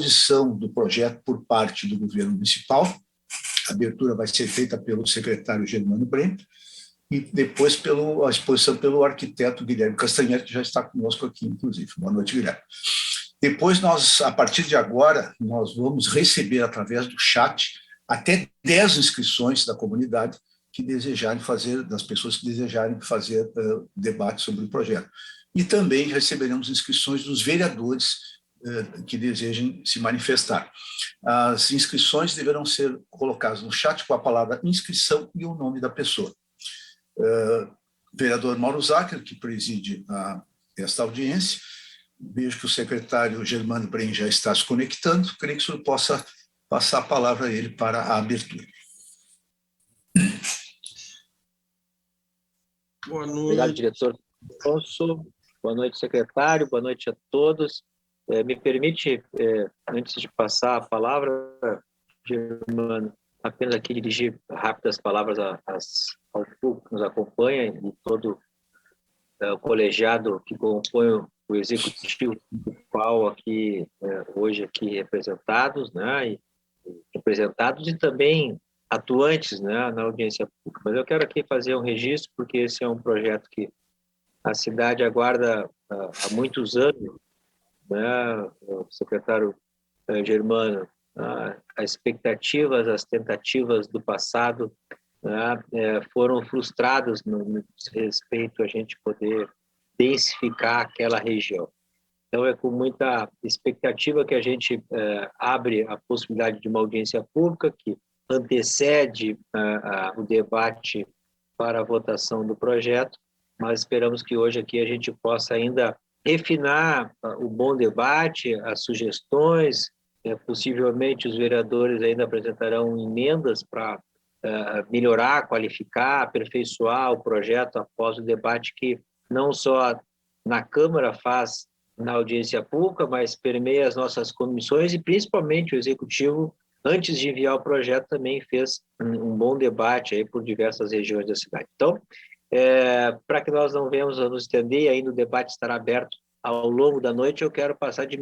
exposição do projeto por parte do governo municipal. A abertura vai ser feita pelo secretário Germano Brem e depois a exposição pelo arquiteto Guilherme Castanheira, que já está conosco aqui, inclusive. Boa noite, Guilherme. Depois, a partir de agora, nós vamos receber, através do chat, até 10 inscrições da comunidade que desejarem fazer, das pessoas que desejarem fazer debate sobre o projeto. E também receberemos inscrições dos vereadores que desejem se manifestar. As inscrições deverão ser colocadas no chat com a palavra inscrição e o nome da pessoa. Vereador Mauro Zacher, que preside esta audiência, vejo que o secretário Germano Brem já está se conectando, creio que o senhor possa passar a palavra a ele para a abertura. Boa noite. Obrigado, diretor Afonso. Boa noite, secretário. Boa noite a todos. Me permite, antes de passar a palavra, Germano, apenas aqui dirigir rápidas palavras ao público que nos acompanha e todo o colegiado que compõe o executivo municipal aqui, hoje aqui representados, né, e também atuantes, né, na audiência pública. Mas eu quero aqui fazer um registro, porque esse é um projeto que a cidade aguarda há muitos anos, né, o secretário Germano, as expectativas, as tentativas do passado, né, foram frustradas no respeito a gente poder densificar aquela região. Então, é com muita expectativa que a gente abre a possibilidade de uma audiência pública que antecede o debate para a votação do projeto, mas esperamos que hoje aqui a gente possa ainda refinar o bom debate, as sugestões, possivelmente os vereadores ainda apresentarão emendas para melhorar, qualificar, aperfeiçoar o projeto após o debate que não só na Câmara faz na audiência pública, mas permeia as nossas comissões e principalmente o Executivo, antes de enviar o projeto, também fez um bom debate aí por diversas regiões da cidade. Então, para que nós não venhamos a nos estender e ainda o debate estará aberto ao longo da noite, eu quero passar de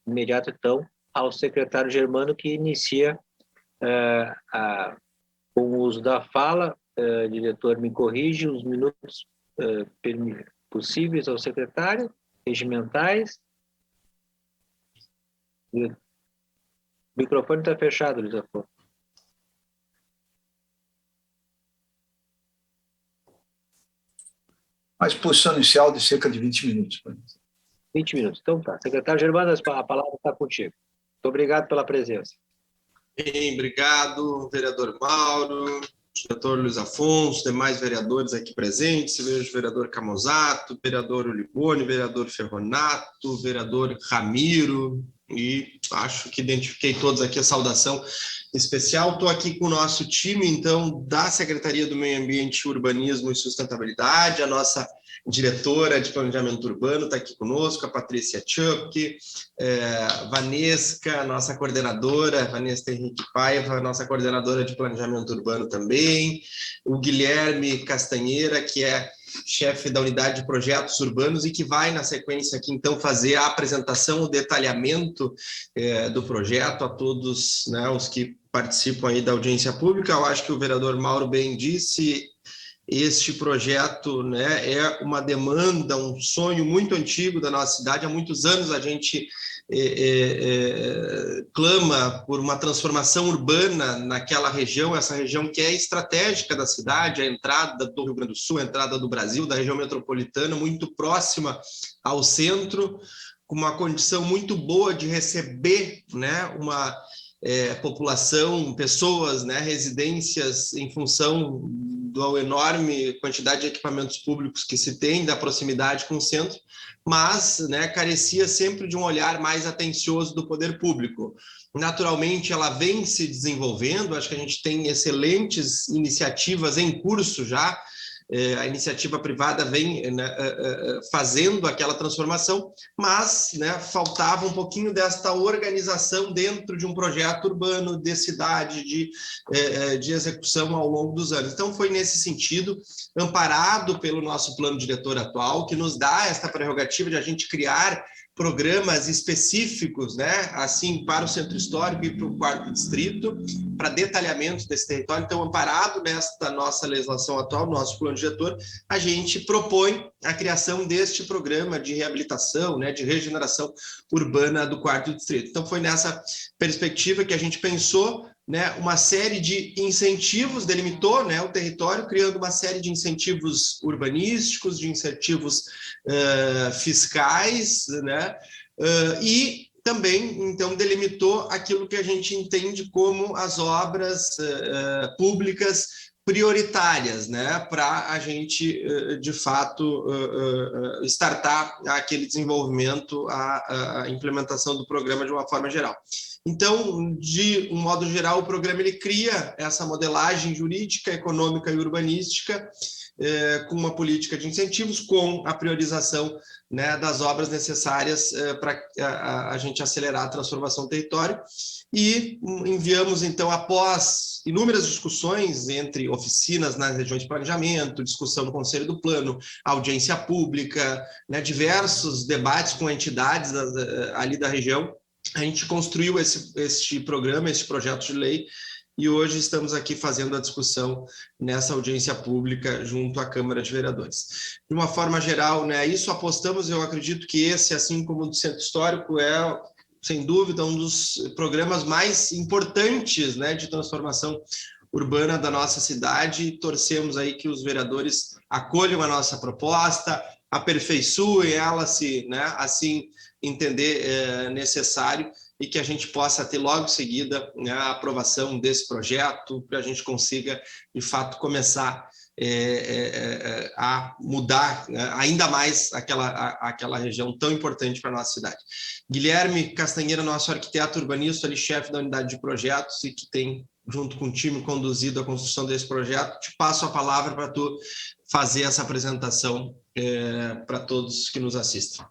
imediato, então, ao secretário Germano, que inicia com o uso da fala. Diretor, me corrige, os minutos possíveis ao secretário, regimentais. O microfone está fechado, Luiz Afonso. A exposição inicial de cerca de 20 minutos. 20 minutos, então tá. Secretário Germano, a palavra está contigo. Muito obrigado pela presença. Bem, obrigado, vereador Mauro, diretor Luiz Afonso, demais vereadores aqui presentes, vejo o vereador Camozato, vereador Olibone, vereador Ferronato, vereador Ramiro, e acho que identifiquei todos aqui a saudação especial. Estou aqui com o nosso time, então, da Secretaria do Meio Ambiente, Urbanismo e Sustentabilidade, a nossa diretora de Planejamento Urbano está aqui conosco, a Patrícia Tchuk, Vanesca, nossa coordenadora, Vanessa Henrique Paiva, nossa coordenadora de Planejamento Urbano também, o Guilherme Castanheira, que é chefe da unidade de projetos urbanos e que vai, na sequência aqui, então, fazer a apresentação, o detalhamento do projeto a todos, né, os que participam aí da audiência pública. Eu acho que o vereador Mauro bem disse, este projeto, né, é uma demanda, um sonho muito antigo da nossa cidade. Há muitos anos a gente clama por uma transformação urbana naquela região, essa região que é estratégica da cidade, a entrada do Rio Grande do Sul, a entrada do Brasil, da região metropolitana, muito próxima ao centro, com uma condição muito boa de receber, né, uma população, pessoas, né, residências, em função da enorme quantidade de equipamentos públicos que se tem, da proximidade com o centro, mas, né, carecia sempre de um olhar mais atencioso do poder público. Naturalmente, ela vem se desenvolvendo, acho que a gente tem excelentes iniciativas em curso já, a iniciativa privada vem, né, fazendo aquela transformação, mas, né, faltava um pouquinho desta organização dentro de um projeto urbano, de cidade, de execução ao longo dos anos. Então, foi nesse sentido, amparado pelo nosso plano diretor atual, que nos dá esta prerrogativa de a gente criar programas específicos, né, assim, para o Centro Histórico e para o 4º Distrito, para detalhamento desse território. Então, amparado nesta nossa legislação atual, nosso plano diretor, a gente propõe a criação deste programa de reabilitação, né, de regeneração urbana do 4º Distrito. Então, foi nessa perspectiva que a gente pensou, né, uma série de incentivos, delimitou, né, o território, criando uma série de incentivos urbanísticos, de incentivos fiscais, né, e também, então, delimitou aquilo que a gente entende como as obras públicas prioritárias, né, para a gente, de fato, startar aquele desenvolvimento, a implementação do programa de uma forma geral. Então, de um modo geral, o programa ele cria essa modelagem jurídica, econômica e urbanística, com uma política de incentivos, com a priorização, né, das obras necessárias para a gente acelerar a transformação do território. E enviamos, então, após inúmeras discussões entre oficinas nas regiões de planejamento, discussão no Conselho do Plano, audiência pública, né, diversos debates com entidades ali da região, a gente construiu este programa, esse projeto de lei, e hoje estamos aqui fazendo a discussão nessa audiência pública junto à Câmara de Vereadores. De uma forma geral, né, isso apostamos, eu acredito que esse, assim como o do Centro Histórico, é, sem dúvida, um dos programas mais importantes, né, de transformação urbana da nossa cidade, e torcemos aí que os vereadores acolham a nossa proposta, aperfeiçoem ela, se, né, assim entender necessário, e que a gente possa ter logo em seguida, né, a aprovação desse projeto, para a gente consiga, de fato, começar a mudar, né, ainda mais aquela região tão importante para a nossa cidade. Guilherme Castanheira, nosso arquiteto urbanista, ali, chefe da unidade de projetos, e que tem, junto com o time, conduzido a construção desse projeto, te passo a palavra para tu fazer essa apresentação para todos que nos assistem.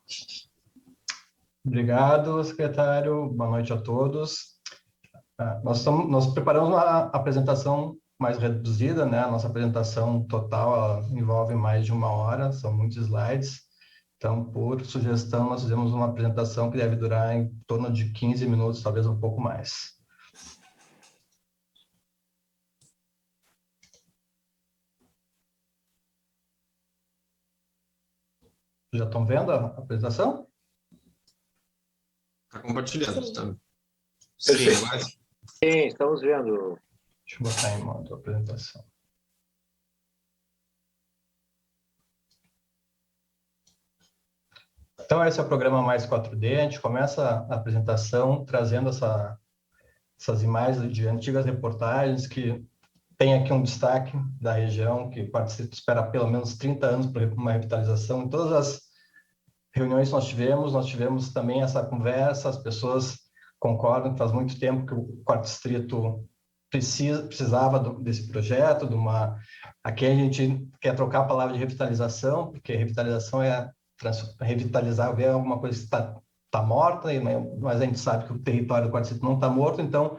Obrigado, secretário. Boa noite a todos. Nós preparamos uma apresentação mais reduzida, né? A nossa apresentação total envolve mais de 1 hora, são muitos slides. Então, por sugestão, nós fizemos uma apresentação que deve durar em torno de 15 minutos, talvez um pouco mais. Já estão vendo a apresentação? Está compartilhando, sim. Tá? Perfeito. Sim, estamos vendo. Deixa eu botar em modo a apresentação. Então, esse é o programa Mais 4D. A gente começa a apresentação trazendo essas imagens de antigas reportagens que tem aqui um destaque da região, que o Quarto Distrito espera pelo menos 30 anos para uma revitalização. Em todas as reuniões que nós tivemos também essa conversa, as pessoas concordam que faz muito tempo que o Quarto Distrito precisava desse projeto, aqui a gente quer trocar a palavra de revitalização, porque revitalização é revitalizar, ver alguma coisa que está morta, mas a gente sabe que o território do Quarto Distrito não está morto, então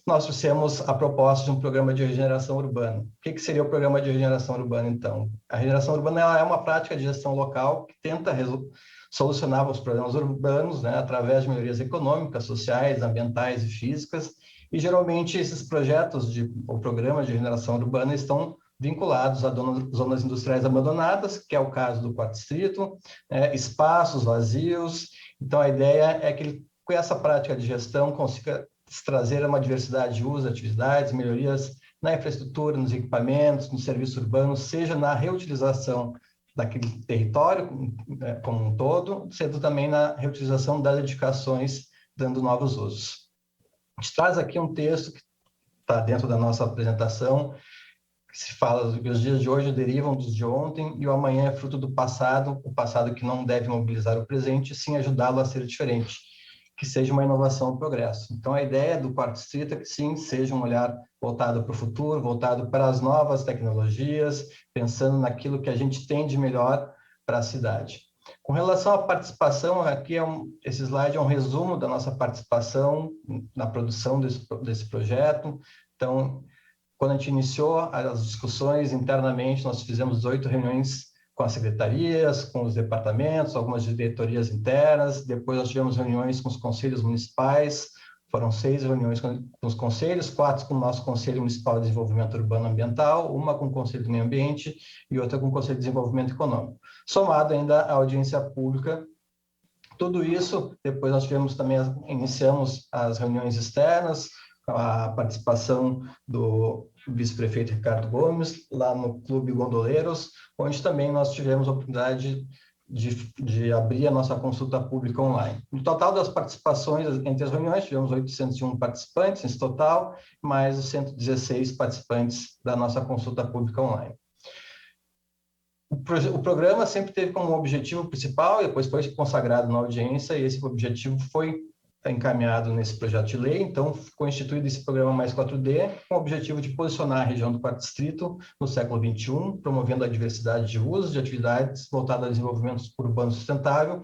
nós trouxemos a proposta de um programa de regeneração urbana. O que seria o programa de regeneração urbana, então? A regeneração urbana ela é uma prática de gestão local que tenta solucionar os problemas urbanos, né, através de melhorias econômicas, sociais, ambientais e físicas, e geralmente esses projetos ou programas de regeneração urbana estão vinculados a zonas industriais abandonadas, que é o caso do Quarto Distrito, espaços vazios. Então, a ideia é que ele, com essa prática de gestão, consiga trazer uma diversidade de uso, atividades, melhorias na infraestrutura, nos equipamentos, nos serviços urbanos, seja na reutilização daquele território como um todo, sendo também na reutilização das edificações, dando novos usos. A gente traz aqui um texto que está dentro da nossa apresentação, que se fala que os dias de hoje derivam dos de ontem e o amanhã é fruto do passado, o passado que não deve mobilizar o presente, sim ajudá-lo a ser diferente, que seja uma inovação ou progresso. Então, a ideia do Quarto Distrito é que, sim, seja um olhar voltado para o futuro, voltado para as novas tecnologias, pensando naquilo que a gente tem de melhor para a cidade. Com relação à participação, aqui esse slide é um resumo da nossa participação na produção desse projeto. Então, quando a gente iniciou as discussões internamente, nós fizemos 8 reuniões com as secretarias, com os departamentos, algumas diretorias internas. Depois nós tivemos reuniões com os conselhos municipais, foram 6 reuniões com os conselhos, 4 com o nosso Conselho Municipal de Desenvolvimento Urbano e Ambiental, uma com o Conselho do Meio Ambiente e outra com o Conselho de Desenvolvimento Econômico. Somado ainda a audiência pública. Tudo isso, depois nós iniciamos as reuniões externas, a participação do vice-prefeito Ricardo Gomes, lá no Clube Gondoleiros, onde também nós tivemos a oportunidade de abrir a nossa consulta pública online. No total das participações entre as reuniões, tivemos 801 participantes nesse total, mais os 116 participantes da nossa consulta pública online. O programa sempre teve como objetivo principal, e depois foi consagrado na audiência, e esse objetivo foi encaminhado nesse projeto de lei. Então, foi instituído esse programa Mais 4D, com o objetivo de posicionar a região do Quarto Distrito no século XXI, promovendo a diversidade de usos de atividades voltadas ao desenvolvimento urbano sustentável,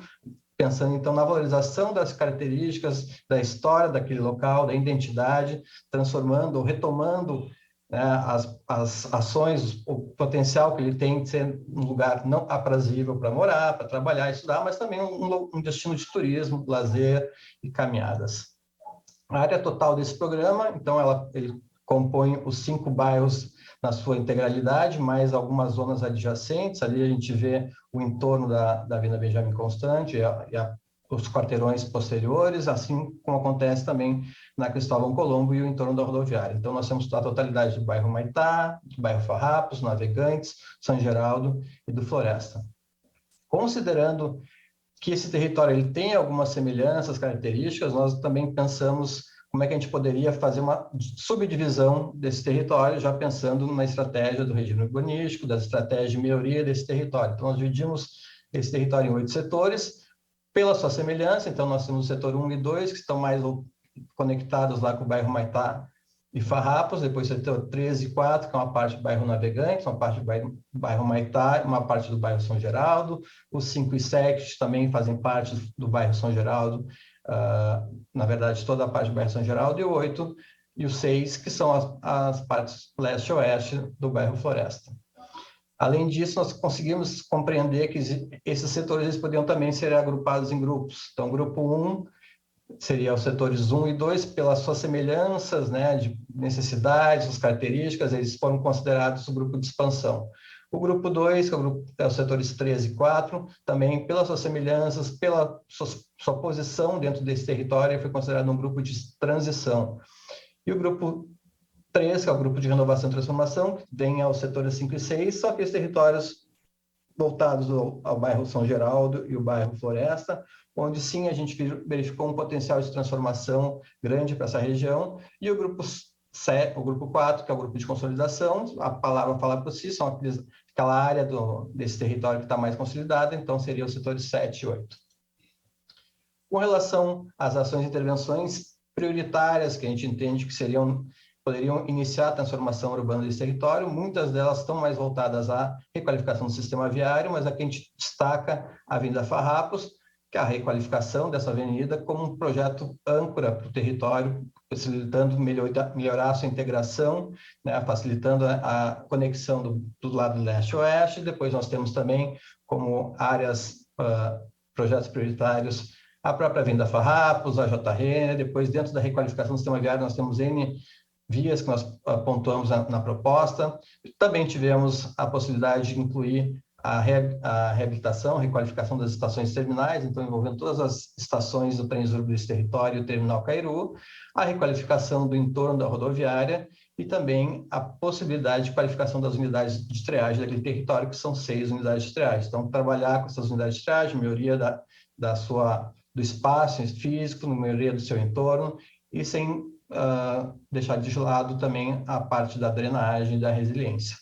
pensando, então, na valorização das características da história daquele local, da identidade, transformando ou retomando, né, as ações, o potencial que ele tem de ser um lugar não aprazível para morar, para trabalhar, estudar, mas também um destino de turismo, lazer e caminhadas. A área total desse programa, então, ele compõe os 5 bairros na sua integralidade, mais algumas zonas adjacentes. Ali a gente vê o entorno da Avenida Benjamin Constant os quarteirões posteriores, assim como acontece também na Cristóvão Colombo e o entorno da rodoviária. Então, nós temos a totalidade do bairro Humaitá, do bairro Farrapos, Navegantes, São Geraldo e do Floresta. Considerando que esse território ele tem algumas semelhanças, características, nós também pensamos como é que a gente poderia fazer uma subdivisão desse território, já pensando na estratégia do regime urbanístico, das estratégias de melhoria desse território. Então, nós dividimos esse território em 8 setores, pela sua semelhança. Então, nós temos o setor 1 e 2, que estão mais conectados lá com o bairro Humaitá e Farrapos, depois o setor 3 e 4, que é uma parte do bairro Navegantes, uma parte do bairro Humaitá, uma parte do bairro São Geraldo, os 5 e 7 também fazem parte do bairro São Geraldo, na verdade, toda a parte do bairro São Geraldo, e o 8 e o 6, que são as partes leste e oeste do bairro Floresta. Além disso, nós conseguimos compreender que esses setores eles podiam também ser agrupados em grupos. Então, o grupo 1 seria os setores 1 e 2, pelas suas semelhanças, né, de necessidades, suas características, eles foram considerados o grupo de expansão. O grupo 2, que é os setores 3 e 4, também pelas suas semelhanças, pela sua posição dentro desse território, foi considerado um grupo de transição. E o grupo 3, que é o grupo de renovação e transformação, que tem os setores 5 e 6, só que os territórios voltados ao bairro São Geraldo e o bairro Floresta, onde sim a gente verificou um potencial de transformação grande para essa região, e o grupo 4, que é o grupo de consolidação, a palavra fala por si, são aquela área desse território que está mais consolidada, então seria os setores 7 e 8. Com relação às ações e intervenções prioritárias, que a gente entende que poderiam iniciar a transformação urbana desse território, muitas delas estão mais voltadas à requalificação do sistema viário, mas aqui a gente destaca a Avenida Farrapos, que é a requalificação dessa avenida como um projeto âncora para o território, facilitando melhorar a sua integração, né, facilitando a conexão do lado leste-oeste. Depois nós temos também como áreas, projetos prioritários, a própria Avenida Farrapos, a JR, depois dentro da requalificação do sistema viário nós temos N vias que nós pontuamos na proposta. Também tivemos a possibilidade de incluir a reabilitação, a requalificação das estações terminais, então envolvendo todas as estações do Transurb desse território e o Terminal Cairu, a requalificação do entorno da rodoviária e também a possibilidade de qualificação das unidades de triagem daquele território, que são 6 unidades de triagem. Então, trabalhar com essas unidades de triagem, melhoria do espaço físico, melhoria do seu entorno, e sem deixar de lado também a parte da drenagem e da resiliência.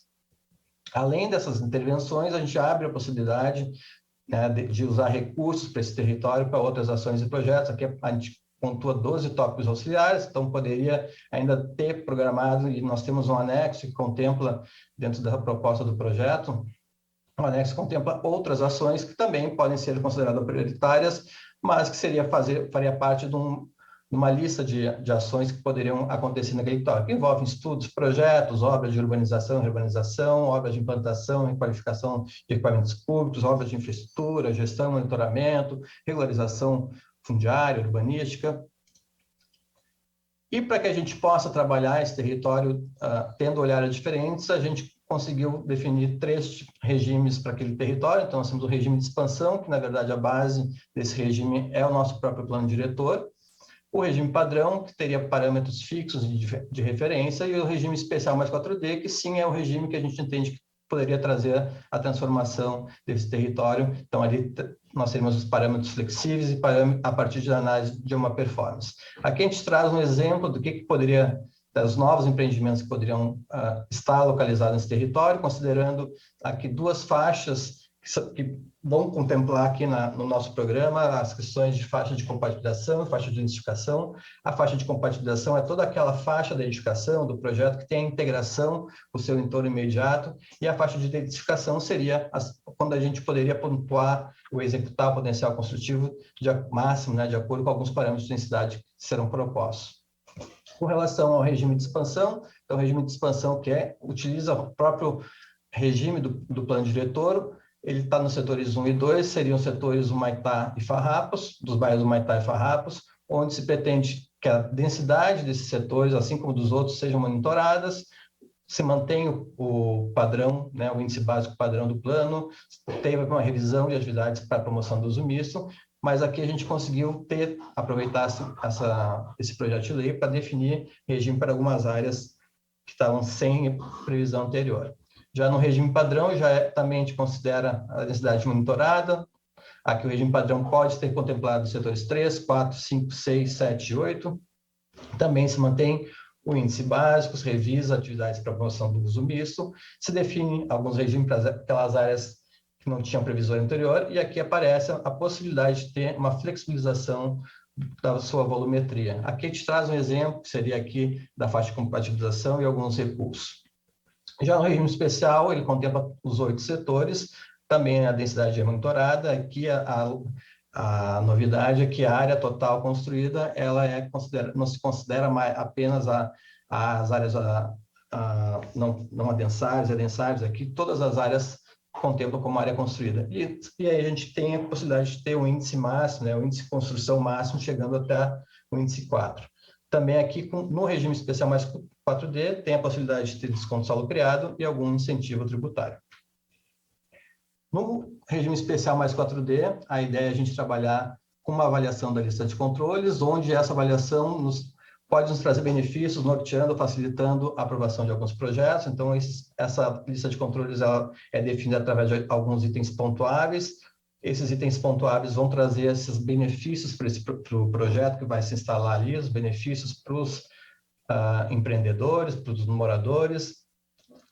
Além dessas intervenções, a gente abre a possibilidade, né, de usar recursos para esse território para outras ações e projetos. Aqui a gente pontua 12 tópicos auxiliares, então poderia ainda ter programado, e nós temos um anexo que contempla, dentro da proposta do projeto, o anexo contempla outras ações que também podem ser consideradas prioritárias, mas que faria parte de numa lista de ações que poderiam acontecer naquele território, que envolvem estudos, projetos, obras de urbanização, reurbanização, obras de implantação, requalificação de equipamentos públicos, obras de infraestrutura, gestão, monitoramento, regularização fundiária, urbanística. E para que a gente possa trabalhar esse território tendo olhares diferentes, a gente conseguiu definir 3 regimes para aquele território. Então, nós temos o regime de expansão, que, na verdade, a base desse regime é o nosso próprio plano diretor, o regime padrão, que teria parâmetros fixos de referência, e o regime especial mais 4D, que sim é o regime que a gente entende que poderia trazer a transformação desse território. Então, ali nós teríamos os parâmetros flexíveis e a partir da análise de uma performance. Aqui a gente traz um exemplo do que poderia, dos novos empreendimentos que poderiam estar localizados nesse território, considerando aqui 2 faixas que vão contemplar aqui no nosso programa as questões de faixa de compatibilização e faixa de identificação. A faixa de compatibilização é toda aquela faixa da edificação, do projeto, que tem a integração com o seu entorno imediato, e a faixa de identificação seria quando a gente poderia pontuar ou executar o potencial construtivo máximo, né, de acordo com alguns parâmetros de densidade que serão propostos. Com relação ao regime de expansão, então o regime de expansão utiliza o próprio regime do plano diretor. Ele está nos setores 1 e 2, seriam os setores Humaitá e Farrapos, dos bairros Humaitá e Farrapos, onde se pretende que a densidade desses setores, assim como dos outros, sejam monitoradas, se mantenha o padrão, né, o índice básico padrão do plano, teve uma revisão de atividades para a promoção do uso misto, mas aqui a gente conseguiu aproveitar esse projeto de lei para definir regime para algumas áreas que estavam sem previsão anterior. Já no regime padrão, também a gente considera a densidade monitorada. Aqui o regime padrão pode ter contemplado os setores 3, 4, 5, 6, 7 e 8. Também se mantém o índice básico, se revisa atividades para promoção do uso misto, se define alguns regimes para aquelas áreas que não tinham previsão anterior, e aqui aparece a possibilidade de ter uma flexibilização da sua volumetria. Aqui a gente traz um exemplo, que seria aqui da faixa de compatibilização e alguns recursos. Já no regime especial, ele contempla os 8 setores, também a densidade é monitorada. Aqui a novidade é que a área total construída ela não se considera mais apenas as áreas não adensárias, adensárias. Aqui todas as áreas contemplam como área construída. E aí a gente tem a possibilidade de ter um índice máximo, né, o índice de construção máximo, chegando até o índice 4. Também aqui, no regime especial mais 4D, tem a possibilidade de ter desconto solo criado e algum incentivo tributário. No regime especial mais 4D, a ideia é a gente trabalhar com uma avaliação da lista de controles, onde essa avaliação pode nos trazer benefícios, norteando, facilitando a aprovação de alguns projetos. Então, essa lista de controles ela é definida através de alguns itens pontuáveis. Esses itens pontuáveis vão trazer esses benefícios para o projeto que vai se instalar ali, os benefícios para os empreendedores, para os moradores.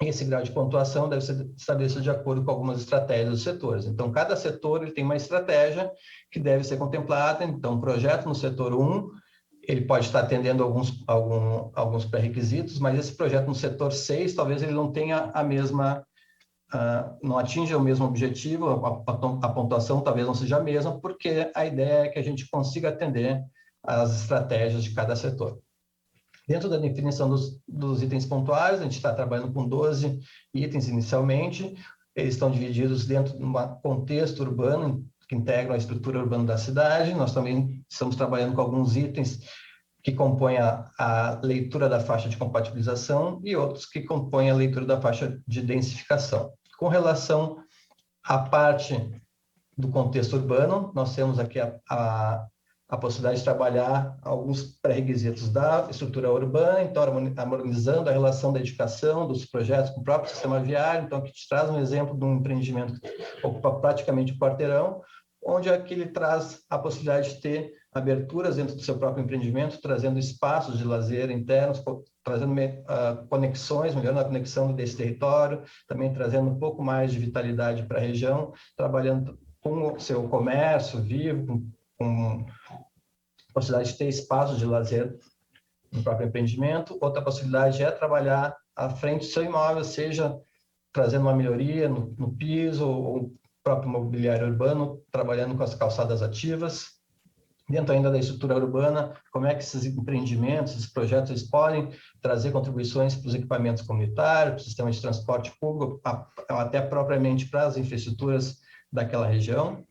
Esse grau de pontuação deve ser estabelecido de acordo com algumas estratégias dos setores. Então, cada setor ele tem uma estratégia que deve ser contemplada. Então, um projeto no setor 1, ele pode estar atendendo alguns pré-requisitos, mas esse projeto no setor 6, talvez ele não tenha não atinja o mesmo objetivo, a pontuação talvez não seja a mesma, porque a ideia é que a gente consiga atender às estratégias de cada setor. Dentro da definição dos itens pontuais, a gente está trabalhando com 12 itens inicialmente, eles estão divididos dentro de um contexto urbano, que integram a estrutura urbana da cidade. Nós também estamos trabalhando com alguns itens que compõem a leitura da faixa de compatibilização e outros que compõem a leitura da faixa de densificação. Com relação à parte do contexto urbano, nós temos aqui a possibilidade de trabalhar alguns pré-requisitos da estrutura urbana, então harmonizando a relação da edificação, dos projetos com o próprio sistema viário. Então, aqui te traz um exemplo de um empreendimento que ocupa praticamente o quarteirão, onde aqui ele traz a possibilidade de ter aberturas dentro do seu próprio empreendimento, trazendo espaços de lazer internos, trazendo conexões, melhorando a conexão desse território, também trazendo um pouco mais de vitalidade para a região, trabalhando com o seu comércio vivo, com possibilidade de ter espaços de lazer no próprio empreendimento. Outra possibilidade é trabalhar à frente do seu imóvel, seja trazendo uma melhoria no piso ou próprio mobiliário urbano, trabalhando com as calçadas ativas. dentro ainda da estrutura urbana, como é que esses empreendimentos, esses projetos, eles podem trazer contribuições para os equipamentos comunitários, para o sistema de transporte público, até propriamente para as infraestruturas daquela região.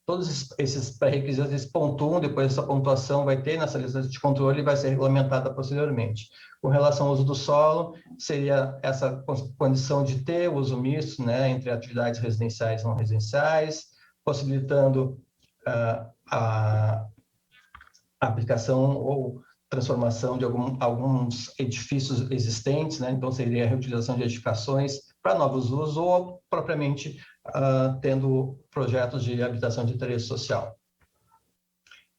Todos esses pré-requisitos, eles pontuam, depois essa pontuação vai ter nessa lista de controle e vai ser regulamentada posteriormente. Com relação ao uso do solo, seria essa condição de ter o uso misto, né, entre atividades residenciais e não residenciais, possibilitando a aplicação ou transformação de alguns edifícios existentes, né? Então seria a reutilização de edificações para novos usos ou propriamente tendo projetos de habitação de interesse social.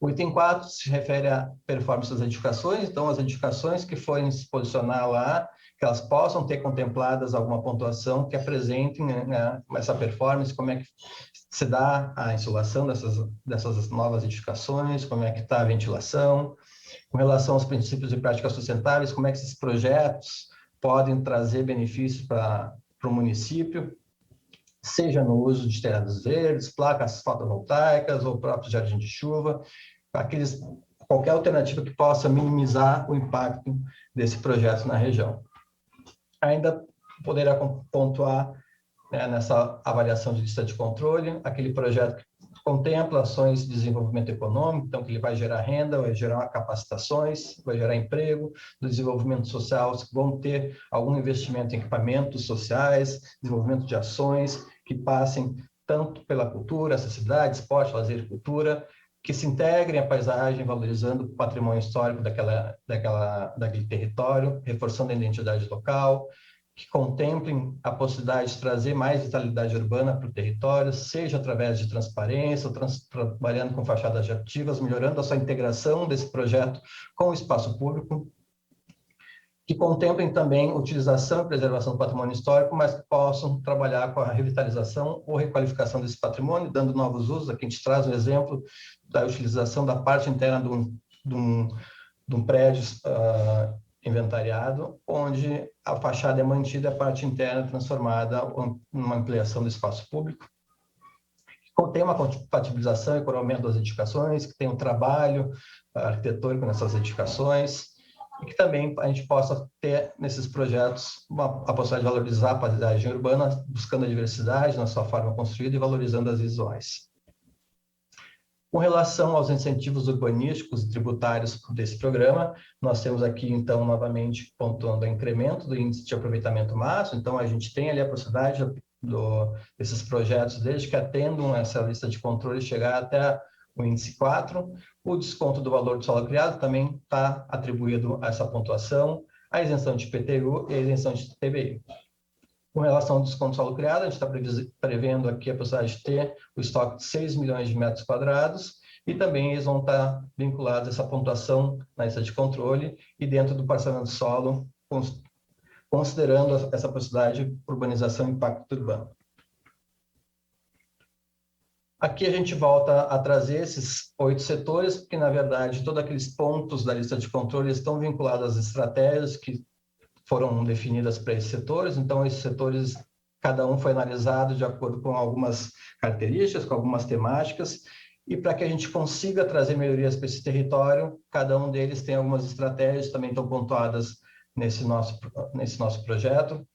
O item 4 se refere à performance das edificações, então as edificações que forem se posicionar lá, que elas possam ter contempladas alguma pontuação que apresentem, né, essa performance, como é que se dá a insolação dessas novas edificações, como é que está a ventilação, com relação aos princípios e práticas sustentáveis, como é que esses projetos podem trazer benefícios para o município, seja no uso de telhados verdes, placas fotovoltaicas ou próprio jardim de chuva, qualquer alternativa que possa minimizar o impacto desse projeto na região. Ainda poderá pontuar, né, nessa avaliação de lista de controle, aquele projeto que contempla ações de desenvolvimento econômico, então que ele vai gerar renda, vai gerar capacitações, vai gerar emprego, do desenvolvimento social, vão ter algum investimento em equipamentos sociais, desenvolvimento de ações que passem tanto pela cultura, acessibilidade, esporte, lazer e cultura, que se integrem à paisagem, valorizando o patrimônio histórico daquele território, reforçando a identidade local, que contemplem a possibilidade de trazer mais vitalidade urbana para o território, seja através de transparência, ou trabalhando com fachadas ativas, melhorando a sua integração desse projeto com o espaço público, que contemplem também utilização e preservação do patrimônio histórico, mas que possam trabalhar com a revitalização ou requalificação desse patrimônio, dando novos usos. Aqui a gente traz um exemplo da utilização da parte interna de um prédio inventariado, onde a fachada é mantida, a parte interna transformada numa ampliação do espaço público. Tem uma compatibilização e coroamento das edificações, que tem um trabalho arquitetônico nessas edificações, e que também a gente possa ter nesses projetos a possibilidade de valorizar a paisagem urbana, buscando a diversidade na sua forma construída e valorizando as visuais. Com relação aos incentivos urbanísticos e tributários desse programa, nós temos aqui, então, novamente, pontuando o incremento do índice de aproveitamento máximo. Então, a gente tem ali a possibilidade desses projetos, desde que atendam essa lista de controle, chegar até o índice 4. O desconto do valor do solo criado também está atribuído a essa pontuação, a isenção de IPTU e a isenção de TBI. Com relação ao desconto do solo criado, a gente está prevendo aqui a possibilidade de ter o estoque de 6 milhões de metros quadrados, e também eles vão estar vinculados a essa pontuação na lista de controle e dentro do parcelamento do solo, considerando essa possibilidade de urbanização e impacto urbano. Aqui a gente volta a trazer esses 8 setores, porque, na verdade, todos aqueles pontos da lista de controle estão vinculados às estratégias que foram definidas para esses setores. Então, esses setores, cada um foi analisado de acordo com algumas características, com algumas temáticas, e para que a gente consiga trazer melhorias para esse território, cada um deles tem algumas estratégias, também estão pontuadas nesse nosso projeto.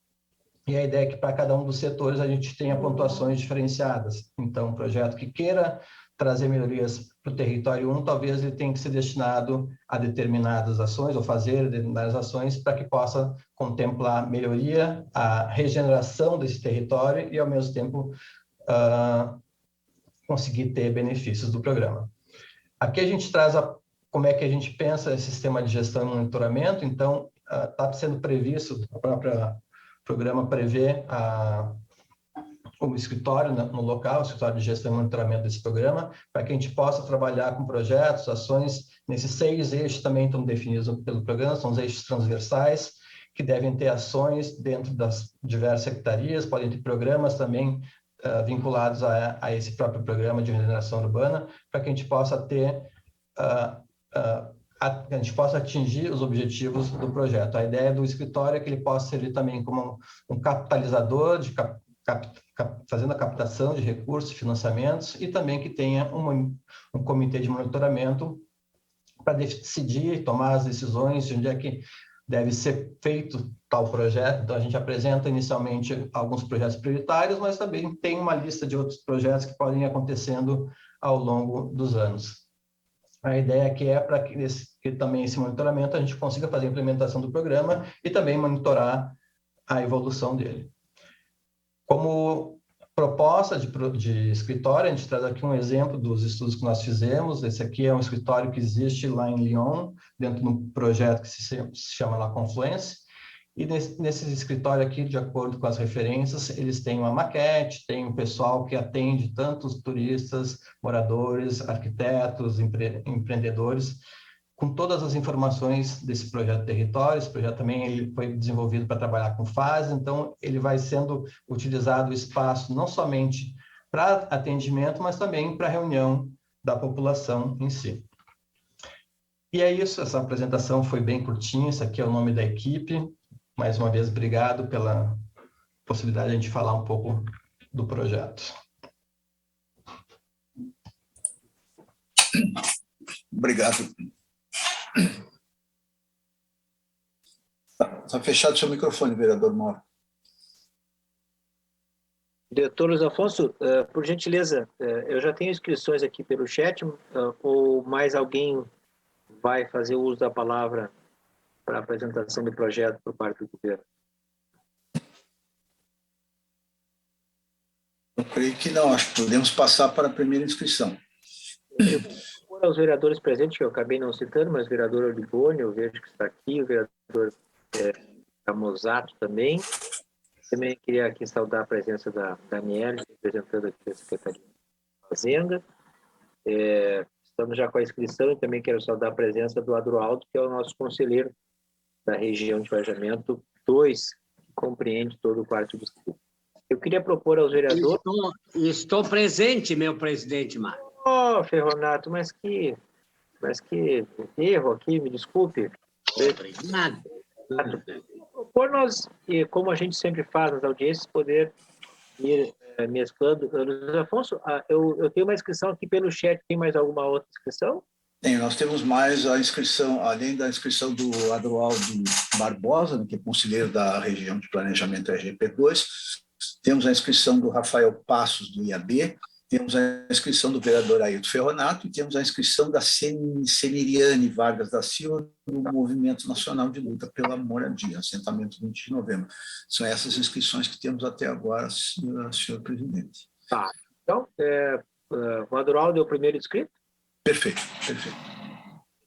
E a ideia é que para cada um dos setores a gente tenha pontuações diferenciadas. Então, um projeto que queira trazer melhorias para o território 1, talvez ele tenha que ser destinado a determinadas ações, ou fazer determinadas ações, para que possa contemplar melhoria, a regeneração desse território e, ao mesmo tempo, conseguir ter benefícios do programa. Aqui a gente traz como é que a gente pensa esse sistema de gestão e monitoramento. Então, está sendo previsto, o próprio programa prevê o escritório no local, o escritório de gestão e monitoramento desse programa, para que a gente possa trabalhar com projetos, ações, nesses 6 eixos também estão definidos pelo programa, são os eixos transversais, que devem ter ações dentro das diversas secretarias, podem ter programas também vinculados a esse próprio programa de regeneração urbana, para que a gente possa ter, a gente possa atingir os objetivos do projeto. A ideia do escritório é que ele possa servir também como um capitalizador fazendo a captação de recursos, financiamentos, e também que tenha um comitê de monitoramento para decidir, tomar as decisões de onde é que deve ser feito tal projeto. Então, a gente apresenta inicialmente alguns projetos prioritários, mas também tem uma lista de outros projetos que podem ir acontecendo ao longo dos anos. A ideia aqui é para que também esse monitoramento a gente consiga fazer a implementação do programa e também monitorar a evolução dele. Como proposta de escritório, a gente traz aqui um exemplo dos estudos que nós fizemos. Esse aqui é um escritório que existe lá em Lyon, dentro de um projeto que se chama La Confluence. E nesse escritório aqui, de acordo com as referências, eles têm uma maquete, tem um pessoal que atende tanto os turistas, moradores, arquitetos, empreendedores, com todas as informações desse projeto território. Esse projeto também ele foi desenvolvido para trabalhar com fase, então ele vai sendo utilizado o espaço não somente para atendimento, mas também para reunião da população em si. E é isso, essa apresentação foi bem curtinha, esse aqui é o nome da equipe. Mais uma vez, obrigado pela possibilidade de a gente falar um pouco do projeto. Obrigado. Está fechado o seu microfone, vereador Mauro. Diretor Luiz Afonso, por gentileza, eu já tenho inscrições aqui pelo chat, ou mais alguém vai fazer uso da palavra para a apresentação do projeto por parte do governo? Eu creio que não, acho que podemos passar para a primeira inscrição. Eu vou aos vereadores presentes, que eu acabei não citando, mas o vereador Olibone, eu vejo que está aqui, o vereador Camozato também. Também queria aqui saudar a presença da Daniela, representando aqui a Secretaria de Fazenda. Estamos já com a inscrição e também quero saudar a presença do Adroaldo, que é o nosso conselheiro da região de Varjamento 2, que compreende todo o quarto distrito. Eu queria propor aos vereadores... Estou presente, meu presidente Mário. Oh, Ferronato, mas que erro aqui, me desculpe. Nada. Propor nós, como a gente sempre faz nas audiências, poder ir mesclando. Luiz Afonso, eu tenho uma inscrição aqui pelo chat, tem mais alguma outra inscrição? Tem, nós temos mais a inscrição, além da inscrição do Adroaldo Barbosa, né, que é conselheiro da região de planejamento RGP2, temos a inscrição do Rafael Passos, do IAB, temos a inscrição do vereador Ailton Ferronato e temos a inscrição da Semiriane Vargas da Silva, do Movimento Nacional de Luta pela Moradia, assentamento 20 de novembro. São essas inscrições que temos até agora, senhor presidente. Tá. Então, o Adroaldo é o primeiro inscrito? Perfeito, perfeito.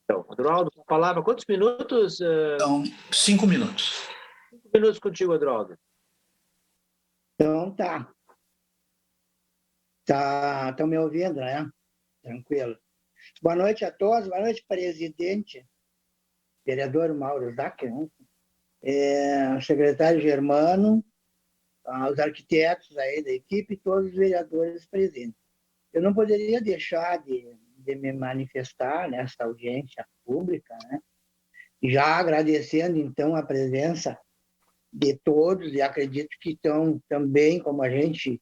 Então, Adroaldo, a palavra, quantos minutos? Então, 5 minutos. 5 minutos contigo, Adroaldo. Então, tá. Estão me ouvindo, né? Tranquilo. Boa noite a todos, boa noite, presidente, vereador Mauro Zac, né? Secretário Germano, os arquitetos aí da equipe e todos os vereadores presentes. Eu não poderia deixar de me manifestar nessa audiência pública, né? Já agradecendo, então, a presença de todos, e acredito que estão também, como a gente,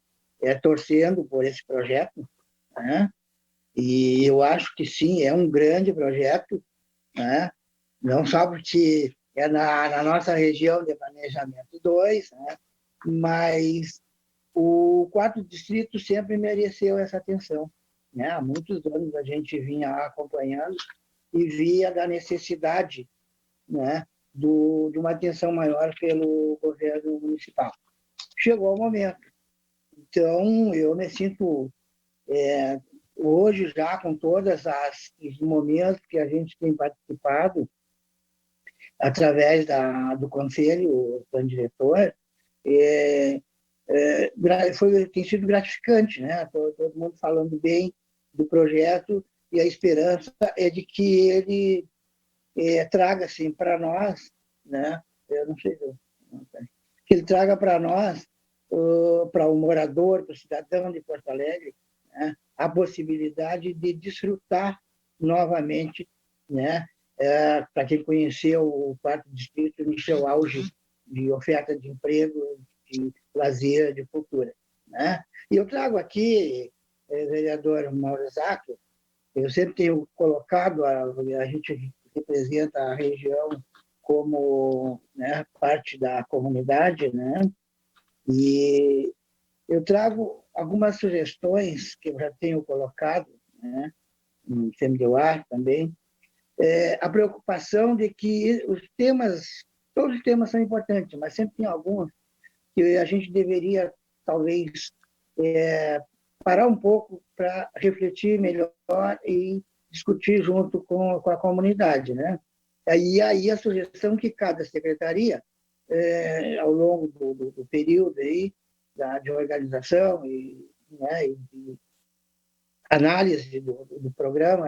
torcendo por esse projeto, né? E eu acho que sim, é um grande projeto, né? Não só porque é na nossa região de planejamento 2, né? Mas o quarto distrito sempre mereceu essa atenção, né? Há muitos anos a gente vinha acompanhando e via da necessidade, né, de uma atenção maior pelo governo municipal. Chegou o momento. Então, eu me sinto, hoje, já com todos os momentos que a gente tem participado, através do conselho, o plano diretor, tem sido gratificante, né? Todo mundo falando bem do projeto, e a esperança é de que ele traga assim, para nós, né? Eu não sei, que ele traga para nós, para o morador, para o cidadão de Porto Alegre, né, a possibilidade de desfrutar novamente, né, para quem conheceu o quarto distrito no seu auge de oferta de emprego, lazer, de cultura, né? E eu trago aqui, vereador Mauro Zacchio, eu sempre tenho colocado, a gente representa a região como, né, parte da comunidade, né? E eu trago algumas sugestões que eu já tenho colocado, né, no CMDOAR também, a preocupação de que os temas, todos os temas são importantes, mas sempre tem alguns que a gente deveria, talvez, parar um pouco para refletir melhor e discutir junto com a comunidade, né? E aí a sugestão que cada secretaria, ao longo do período aí, de organização e, né, e análise do programa,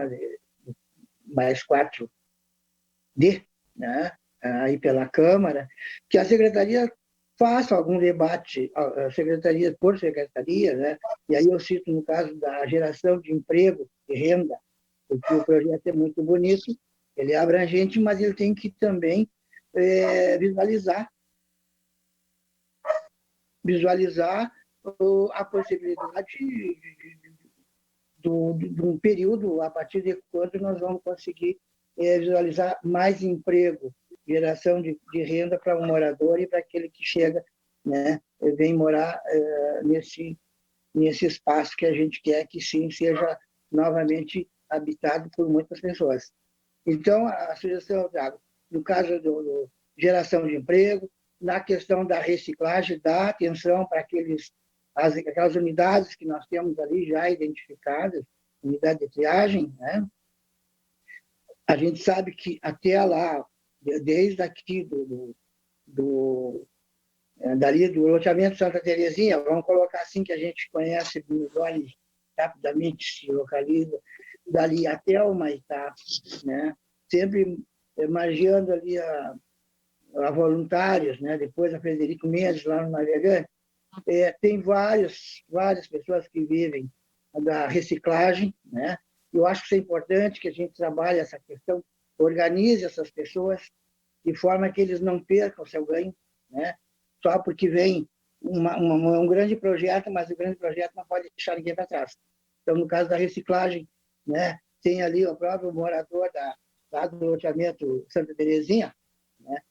mais 4D, né, aí pela Câmara, que a secretaria faça algum debate, secretaria por secretaria, né, e aí eu cito no caso da geração de emprego e renda, porque o projeto é muito bonito, ele é abrangente, mas ele tem que também visualizar a possibilidade de um período a partir de quando nós vamos conseguir visualizar mais emprego, geração de renda para um morador e para aquele que chega, né, vem morar nesse espaço que a gente quer que sim seja novamente habitado por muitas pessoas. Então, a sugestão eu trago, no caso do geração de emprego, na questão da reciclagem, dar atenção para aquelas unidades que nós temos ali já identificadas, unidade de triagem, né? A gente sabe que até lá, desde aqui dali do loteamento Santa Terezinha, vamos colocar assim que a gente conhece melhor e rapidamente se localiza, dali até o Humaitá, né? Sempre margeando ali a voluntários, né? Depois a Frederico Mendes, lá no Navegante, tem várias pessoas que vivem da reciclagem, né? Eu acho que isso é importante, que a gente trabalhe essa questão, organize essas pessoas de forma que eles não percam o seu ganho, né? Só porque vem um grande projeto, mas o grande projeto não pode deixar ninguém para trás. Então, no caso da reciclagem, né, tem ali o próprio morador lá do loteamento Santa Terezinha, né?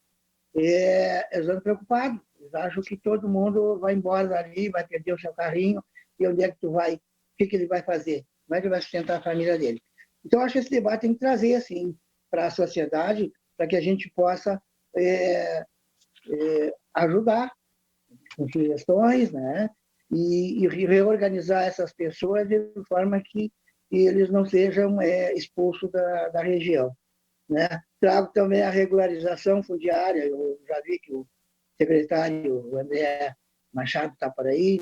Eles estão preocupados. Eles acham que todo mundo vai embora dali, vai perder o seu carrinho, e onde é que tu vai? O que ele vai fazer? Como é que ele vai sustentar a família dele? Então, acho que esse debate tem que trazer, assim, para a sociedade, para que a gente possa ajudar com sugestões, né? E reorganizar essas pessoas de forma que eles não sejam expulsos da região, né? Trago também a regularização fundiária. Eu já vi que o secretário André Machado está por aí,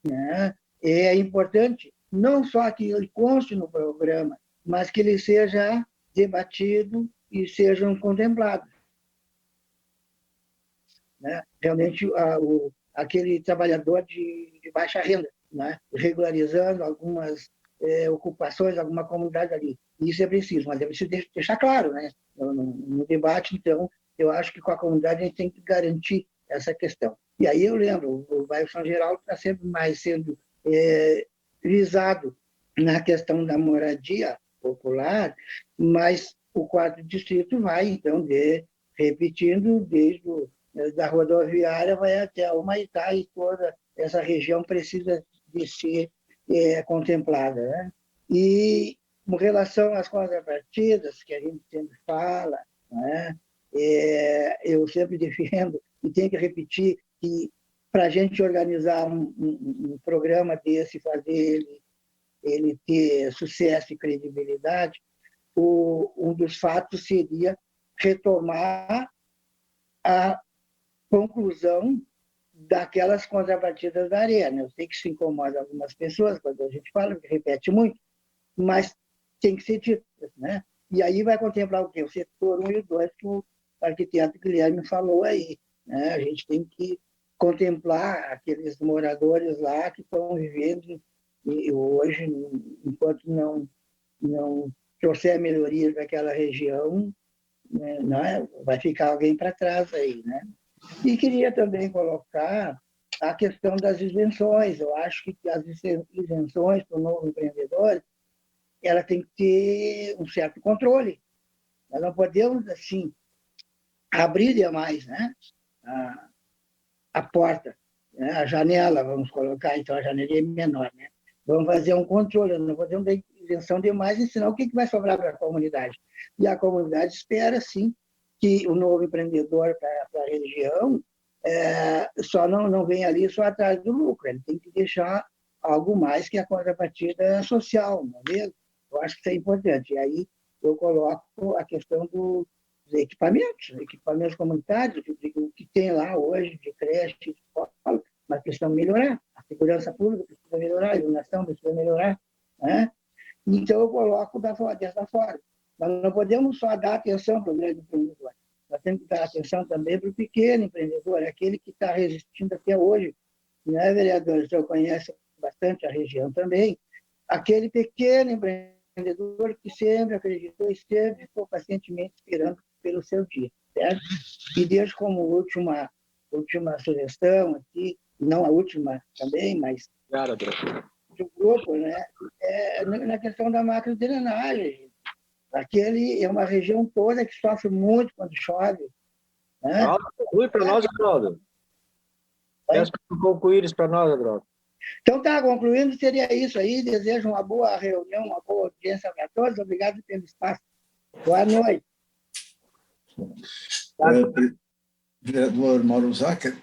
né? É importante não só que ele conste no programa, mas que ele seja debatido e sejam contemplados, né? Realmente, aquele trabalhador de baixa renda, né? Regularizando algumas ocupações, alguma comunidade ali. Isso é preciso, mas é preciso deixar claro, né? No debate, então, eu acho que com a comunidade a gente tem que garantir essa questão. E aí eu lembro, o bairro São Geraldo está sempre mais sendo visado na questão da moradia popular, mas o 4º distrito vai, então, repetindo, desde da rodoviária vai até o Humaitá, e toda essa região precisa de ser contemplada, né? E com relação às contrapartidas, que a gente sempre fala, né? Eu sempre defendo, e tenho que repetir, que para a gente organizar um programa desse, fazer ele ter sucesso e credibilidade, um dos fatos seria retomar a conclusão daquelas contrapartidas da arena. Eu sei que isso incomoda algumas pessoas quando a gente fala, que repete muito, mas tem que ser dito, né? E aí vai contemplar o quê? O setor 1 e o 2, que o arquiteto Guilherme falou aí, né? A gente tem que contemplar aqueles moradores lá que estão vivendo e hoje, enquanto não trouxer melhorias daquela região, né, vai ficar alguém para trás aí, né? E queria também colocar a questão das isenções. Eu acho que as isenções para o novo empreendedor, ela tem que ter um certo controle. Nós não podemos, assim, abrir demais, né, a porta, né, a janela, vamos colocar, então a janelinha é menor, né? Vamos fazer um controle, não podemos dar isenção demais, e senão o que vai sobrar para a comunidade? E a comunidade espera, sim, que o novo empreendedor para a região só não venha ali só atrás do lucro, ele tem que deixar algo mais que a contrapartida social, não é mesmo? Eu acho que isso é importante. E aí eu coloco a questão dos equipamentos comunitários, o que tem lá hoje de creche, escola, mas precisa melhorar. A segurança pública precisa melhorar, a iluminação precisa melhorar, né? Então eu coloco dessa forma. Nós não podemos só dar atenção para o grande empreendedor. Nós temos que dar atenção também para o pequeno empreendedor, aquele que está resistindo até hoje. Não é, vereador? O senhor conhece bastante a região também. Aquele pequeno empreendedor que sempre acreditou e sempre ficou pacientemente esperando pelo seu dia, certo? E deixo como última sugestão aqui, não a última também, mas do grupo, né? Na questão da macrodrenagem. Aquele é uma região toda que sofre muito quando chove. Né? Conclui para nós, Adroaldo. Peço para concluir isso para nós, Adroaldo. Então, concluindo, seria isso aí. Desejo uma boa reunião, uma boa audiência para todos. Obrigado pelo espaço. Boa noite. Vereador Mauro Zacher,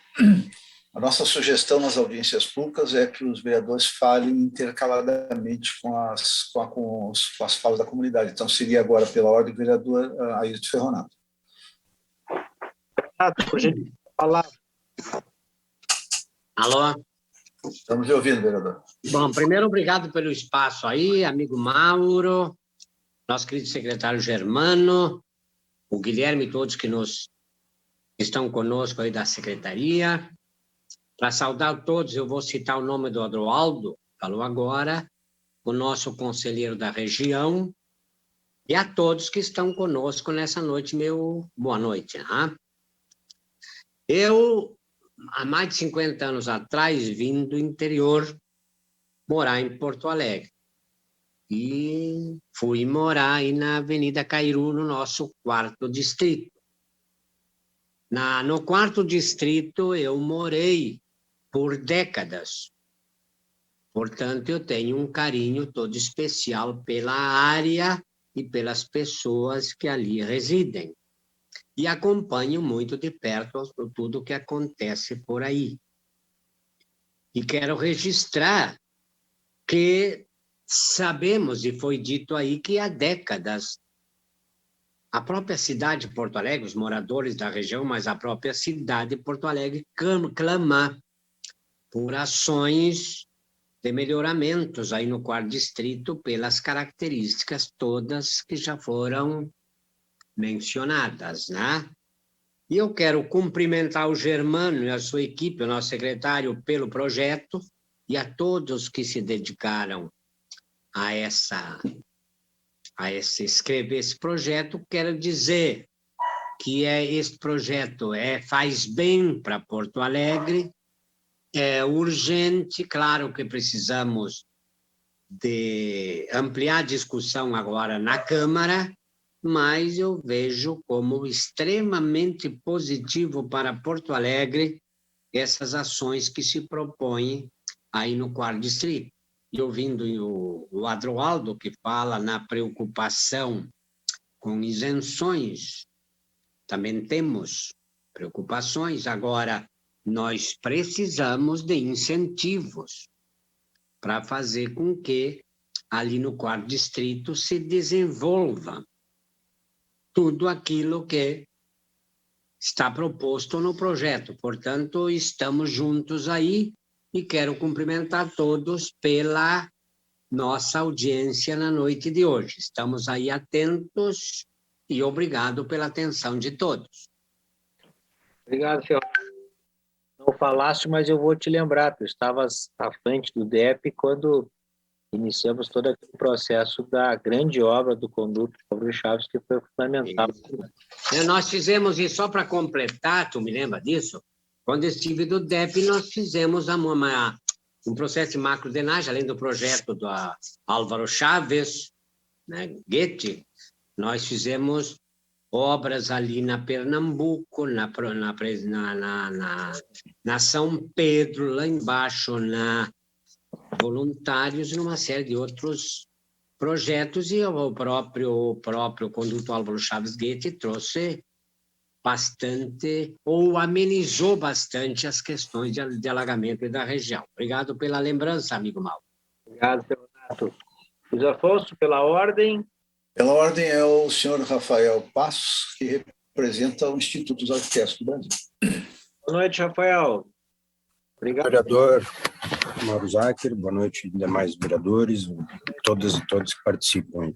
a nossa sugestão nas audiências públicas é que os vereadores falem intercaladamente com as falas da comunidade. Então, seria agora, pela ordem, o vereador Ailton Ferronato. Alô? Estamos lhe ouvindo, vereador. Bom, primeiro, obrigado pelo espaço aí, amigo Mauro, nosso querido secretário Germano, o Guilherme e todos que estão conosco aí da secretaria. Para saudar todos, eu vou citar o nome do Adroaldo, falou agora, o nosso conselheiro da região, e a todos que estão conosco nessa noite, meu boa noite. Né? Eu, há mais de 50 anos atrás, vim do interior morar em Porto Alegre. E fui morar aí na Avenida Cairu, no nosso 4º distrito. No 4º distrito, eu morei por décadas. Portanto, eu tenho um carinho todo especial pela área e pelas pessoas que ali residem. E acompanho muito de perto tudo o que acontece por aí. E quero registrar que sabemos, e foi dito aí, que há décadas a própria cidade de Porto Alegre, os moradores da região, mas a própria cidade de Porto Alegre clama por ações de melhoramentos aí no 4º distrito pelas características todas que já foram mencionadas, né? E eu quero cumprimentar o Germano e a sua equipe, o nosso secretário, pelo projeto e a todos que se dedicaram a escrever esse projeto. Quero dizer que esse projeto faz bem para Porto Alegre, é urgente, claro que precisamos de ampliar a discussão agora na Câmara, mas eu vejo como extremamente positivo para Porto Alegre essas ações que se propõem aí no 4º distrito. E ouvindo o Adroaldo, que fala na preocupação com isenções, também temos preocupações. Agora, nós precisamos de incentivos para fazer com que ali no 4º distrito se desenvolva tudo aquilo que está proposto no projeto. Portanto, estamos juntos aí e quero cumprimentar todos pela nossa audiência na noite de hoje. Estamos aí atentos e obrigado pela atenção de todos. Obrigado, Ferro. Não falaste, mas eu vou te lembrar, tu estavas à frente do DEP quando iniciamos todo aquele processo da grande obra do conduto Álvaro Chaves, que foi fundamental. Nós fizemos, e só para completar, tu me lembra disso? Quando eu estive do DEP, nós fizemos um processo de macrodenagem, além do projeto do Álvaro Chaves, né, Goethe, nós fizemos obras ali na Pernambuco, na São Pedro, lá embaixo, na Voluntários, e numa série de outros projetos, e o próprio conduto Álvaro Chaves Goethe trouxe bastante, ou amenizou bastante as questões de alagamento da região. Obrigado pela lembrança, amigo Mauro. Obrigado, Renato. Luiz Afonso, pela ordem. Pela ordem é o senhor Rafael Passos, que representa o Instituto dos Arquitetos do Brasil. Boa noite, Rafael. Obrigado. Vereador Mauro Zacher, boa noite, demais vereadores, todas e todos que participam.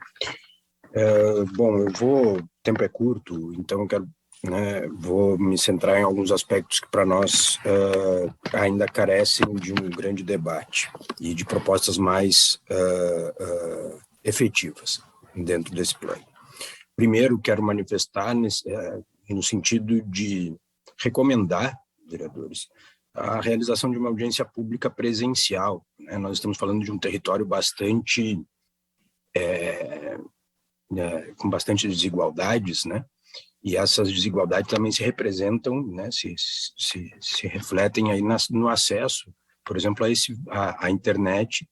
Bom, o tempo é curto, então eu quero, vou me centrar em alguns aspectos que para nós ainda carecem de um grande debate e de propostas mais efetivas dentro desse plano. Primeiro, quero manifestar no sentido de recomendar, vereadores, a realização de uma audiência pública presencial. Nós estamos falando de um território bastante com bastante desigualdades, né? E essas desigualdades também se representam, né? Se refletem aí no acesso, por exemplo, à internet,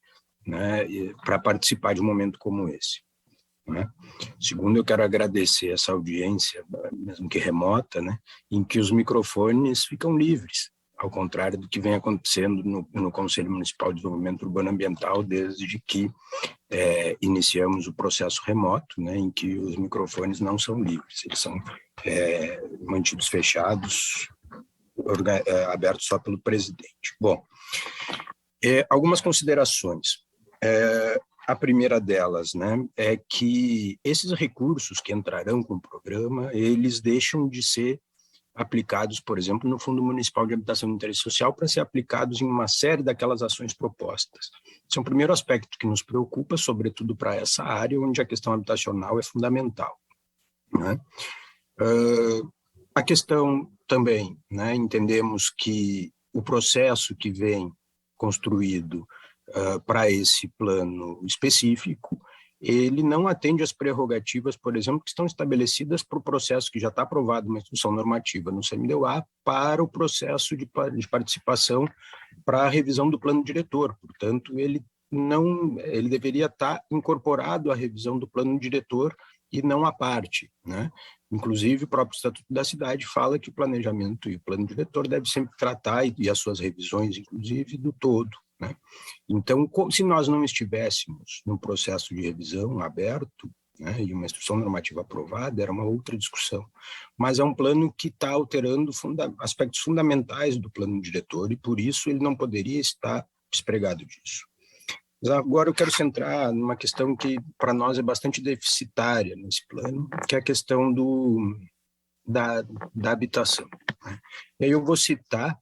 né? Para participar de um momento como esse, né? Segundo, eu quero agradecer essa audiência, mesmo que remota, né? Em que os microfones ficam livres, ao contrário do que vem acontecendo no Conselho Municipal de Desenvolvimento Urbano Ambiental desde que iniciamos o processo remoto, né, em que os microfones não são livres, eles são mantidos fechados, abertos só pelo presidente. Bom, algumas considerações. A primeira delas, né, é que esses recursos que entrarão com o programa, eles deixam de ser aplicados, por exemplo, no Fundo Municipal de Habitação de Interesse Social, para ser aplicados em uma série daquelas ações propostas. Esse é um primeiro aspecto que nos preocupa, sobretudo para essa área, onde a questão habitacional é fundamental, né? A questão também, né, entendemos que o processo que vem construído para esse plano específico, ele não atende às prerrogativas, por exemplo, que estão estabelecidas para o processo que já está aprovado uma instrução normativa no CMDUA para o processo de participação para a revisão do plano diretor. Portanto, ele deveria estar incorporado à revisão do plano diretor e não à parte, né? Inclusive, o próprio Estatuto da Cidade fala que o planejamento e o plano diretor devem sempre tratar, e as suas revisões, inclusive, do todo, né? Então, se nós não estivéssemos num processo de revisão aberto, né, e uma instrução normativa aprovada, era uma outra discussão. Mas é um plano que está alterando aspectos fundamentais do plano diretor e, por isso, ele não poderia estar despregado disso. Mas agora eu quero centrar numa questão que, para nós, é bastante deficitária nesse plano, que é a questão da habitação, né? E aí eu vou citar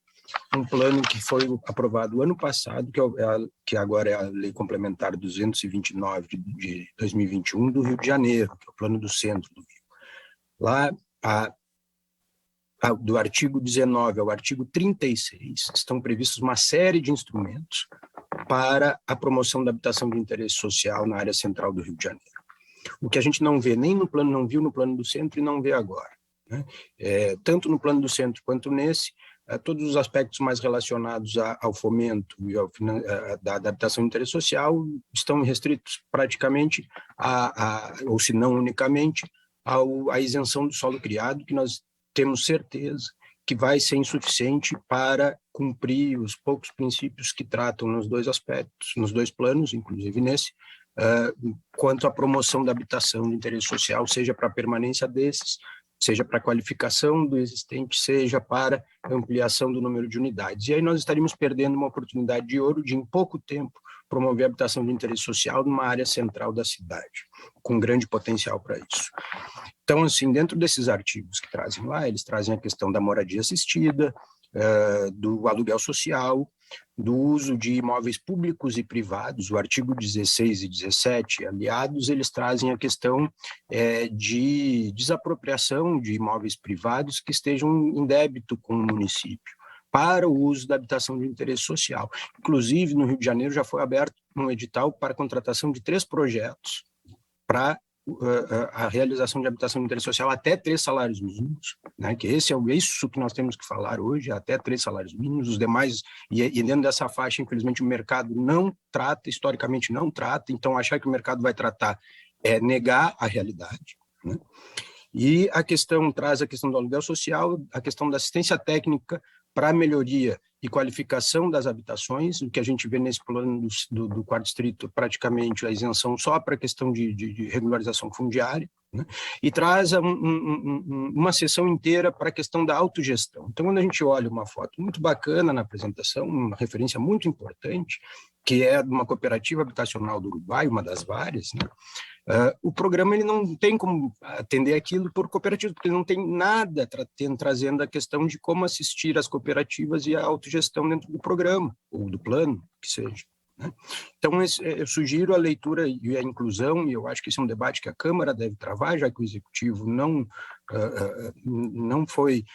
um plano que foi aprovado ano passado, que agora é a Lei Complementar 229 de 2021 do Rio de Janeiro, que é o Plano do Centro do Rio. Lá, do artigo 19 ao artigo 36, estão previstos uma série de instrumentos para a promoção da habitação de interesse social na área central do Rio de Janeiro. O que a gente não vê nem no plano, não viu no Plano do Centro e não vê agora, né? Tanto no Plano do Centro quanto nesse, todos os aspectos mais relacionados ao fomento e da habitação de interesse social estão restritos praticamente, ou se não unicamente, à isenção do solo criado, que nós temos certeza que vai ser insuficiente para cumprir os poucos princípios que tratam nos dois aspectos, nos dois planos, inclusive nesse, quanto à promoção da habitação de interesse social, seja para a permanência desses, seja para a qualificação do existente, seja para a ampliação do número de unidades. E aí nós estaríamos perdendo uma oportunidade de ouro de, em pouco tempo, promover a habitação de interesse social numa área central da cidade, com grande potencial para isso. Então, assim, dentro desses artigos que trazem lá, eles trazem a questão da moradia assistida, do aluguel social, do uso de imóveis públicos e privados. O artigo 16 e 17, aliados, eles trazem a questão de desapropriação de imóveis privados que estejam em débito com o município, para o uso da habitação de interesse social. Inclusive, no Rio de Janeiro já foi aberto um edital para a contratação de 3 projetos para a realização de habitação de interesse social até 3 salários mínimos, né? Que isso que nós temos que falar hoje, até 3 salários mínimos, os demais, e dentro dessa faixa, infelizmente, o mercado não trata, historicamente não trata, então achar que o mercado vai tratar é negar a realidade, né? E traz a questão do aluguel social, a questão da assistência técnica para a melhoria e qualificação das habitações, o que a gente vê nesse plano do quarto distrito, praticamente a isenção só para a questão de regularização fundiária, né? E traz uma sessão inteira para a questão da autogestão. Então, quando a gente olha uma foto muito bacana na apresentação, uma referência muito importante, que é de uma cooperativa habitacional do Uruguai, uma das várias, né? O programa ele não tem como atender aquilo por cooperativas, porque ele não tem nada trazendo a questão de como assistir as cooperativas e a autogestão dentro do programa, ou do plano, que seja, né? Então, eu sugiro a leitura e a inclusão, e eu acho que esse é um debate que a Câmara deve travar, já que o Executivo não foi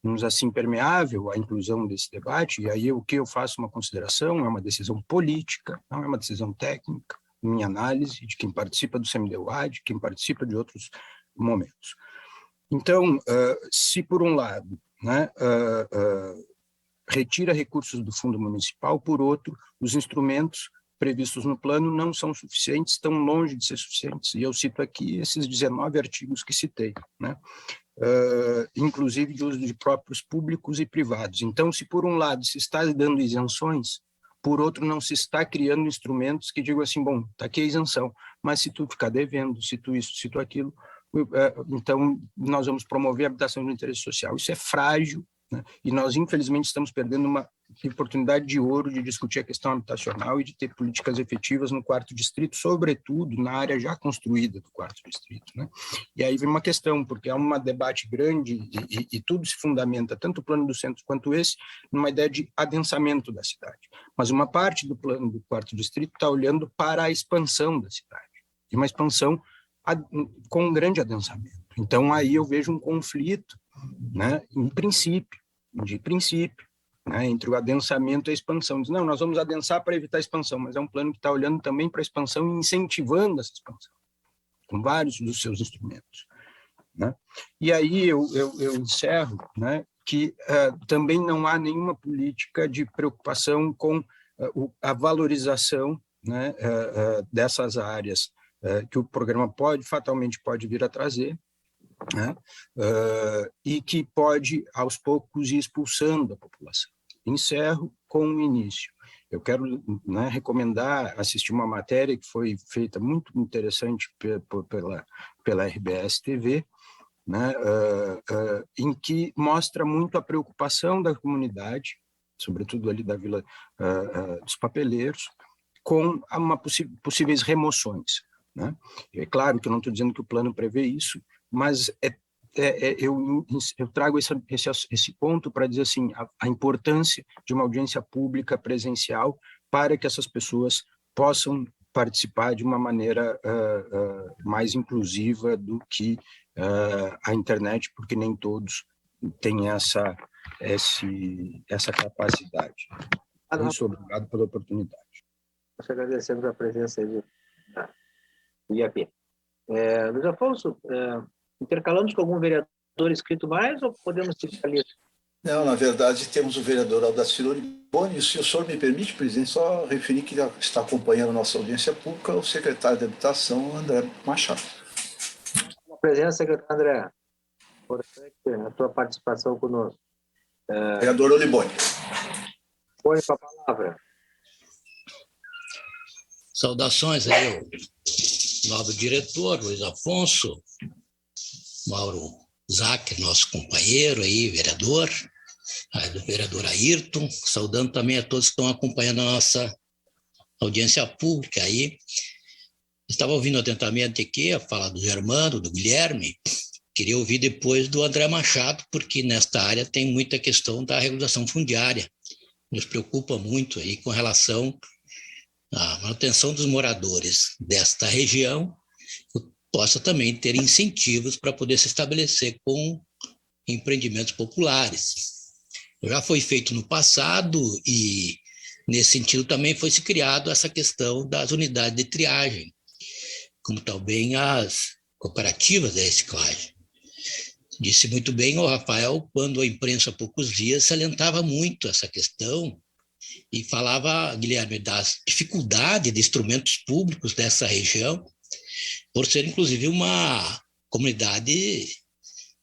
vamos assim, permeável à inclusão desse debate, e aí o que eu faço uma consideração é uma decisão política, não é uma decisão técnica, minha análise, de quem participa do CMDUAD, quem participa de outros momentos. Então, se por um lado, né, retira recursos do fundo municipal, por outro, os instrumentos previstos no plano não são suficientes, estão longe de ser suficientes, e eu cito aqui esses 19 artigos que citei, né? Inclusive de uso de próprios públicos e privados. Então, se por um lado se está dando isenções, por outro não se está criando instrumentos que digam assim, bom, está aqui a isenção, mas se tu ficar devendo, se tu isso, se tu aquilo, então nós vamos promover a habitação de interesse social. Isso é frágil, né? E nós, infelizmente, estamos perdendo uma oportunidade de ouro de discutir a questão habitacional e de ter políticas efetivas no quarto distrito, sobretudo na área já construída do quarto distrito, né? E aí vem uma questão, porque há um debate grande e tudo se fundamenta, tanto o plano do centro quanto esse, numa ideia de adensamento da cidade. Mas uma parte do plano do quarto distrito está olhando para a expansão da cidade, e uma expansão com um grande adensamento. Então, aí eu vejo um conflito, né, de princípio, né, entre o adensamento e a expansão. Diz, não, nós vamos adensar para evitar a expansão, mas é um plano que está olhando também para a expansão e incentivando essa expansão, com vários dos seus instrumentos, né? E aí eu encerro, né, que também não há nenhuma política de preocupação com a valorização, né, dessas áreas que o programa fatalmente pode vir a trazer, né, e que pode, aos poucos, ir expulsando a população. Encerro com o início. Eu quero, né, recomendar, assistir uma matéria que foi feita muito interessante pela RBS TV, né, em que mostra muito a preocupação da comunidade, sobretudo ali da Vila dos Papeleiros, com possíveis remoções, né? É claro que eu não estou dizendo que o plano prevê isso, mas eu trago esse ponto para dizer assim, a importância de uma audiência pública presencial para que essas pessoas possam participar de uma maneira mais inclusiva do que a internet, porque nem todos têm essa capacidade. Muito obrigado pela oportunidade. Nós agradecemos a presença aí do IAP. Luiz Afonso, intercalamos com algum vereador inscrito mais ou podemos seguir a lista? Não, na verdade, temos o vereador Aldacir Oliboni. Se o senhor me permite, presidente, só referir que está acompanhando a nossa audiência pública o secretário de Habitação, André Machado. Com a presença, secretário André. Importante a tua participação conosco. Vereador Oliboni. Põe para a palavra. Saudações aí, o novo diretor, Luiz Afonso, Mauro Zac, nosso companheiro aí, vereador, do vereador Ayrton, saudando também a todos que estão acompanhando a nossa audiência pública aí. Estava ouvindo atentamente aqui a fala do Germano, do Guilherme, queria ouvir depois do André Machado, porque nesta área tem muita questão da regulação fundiária. Nos preocupa muito aí com relação à manutenção dos moradores desta região, possa também ter incentivos para poder se estabelecer com empreendimentos populares. Já foi feito no passado e, nesse sentido, também foi se criado essa questão das unidades de triagem, como também as cooperativas de reciclagem. Disse muito bem o Rafael, quando a imprensa há poucos dias salientava muito essa questão e falava, Guilherme, das dificuldades de instrumentos públicos dessa região, por ser, inclusive, uma comunidade,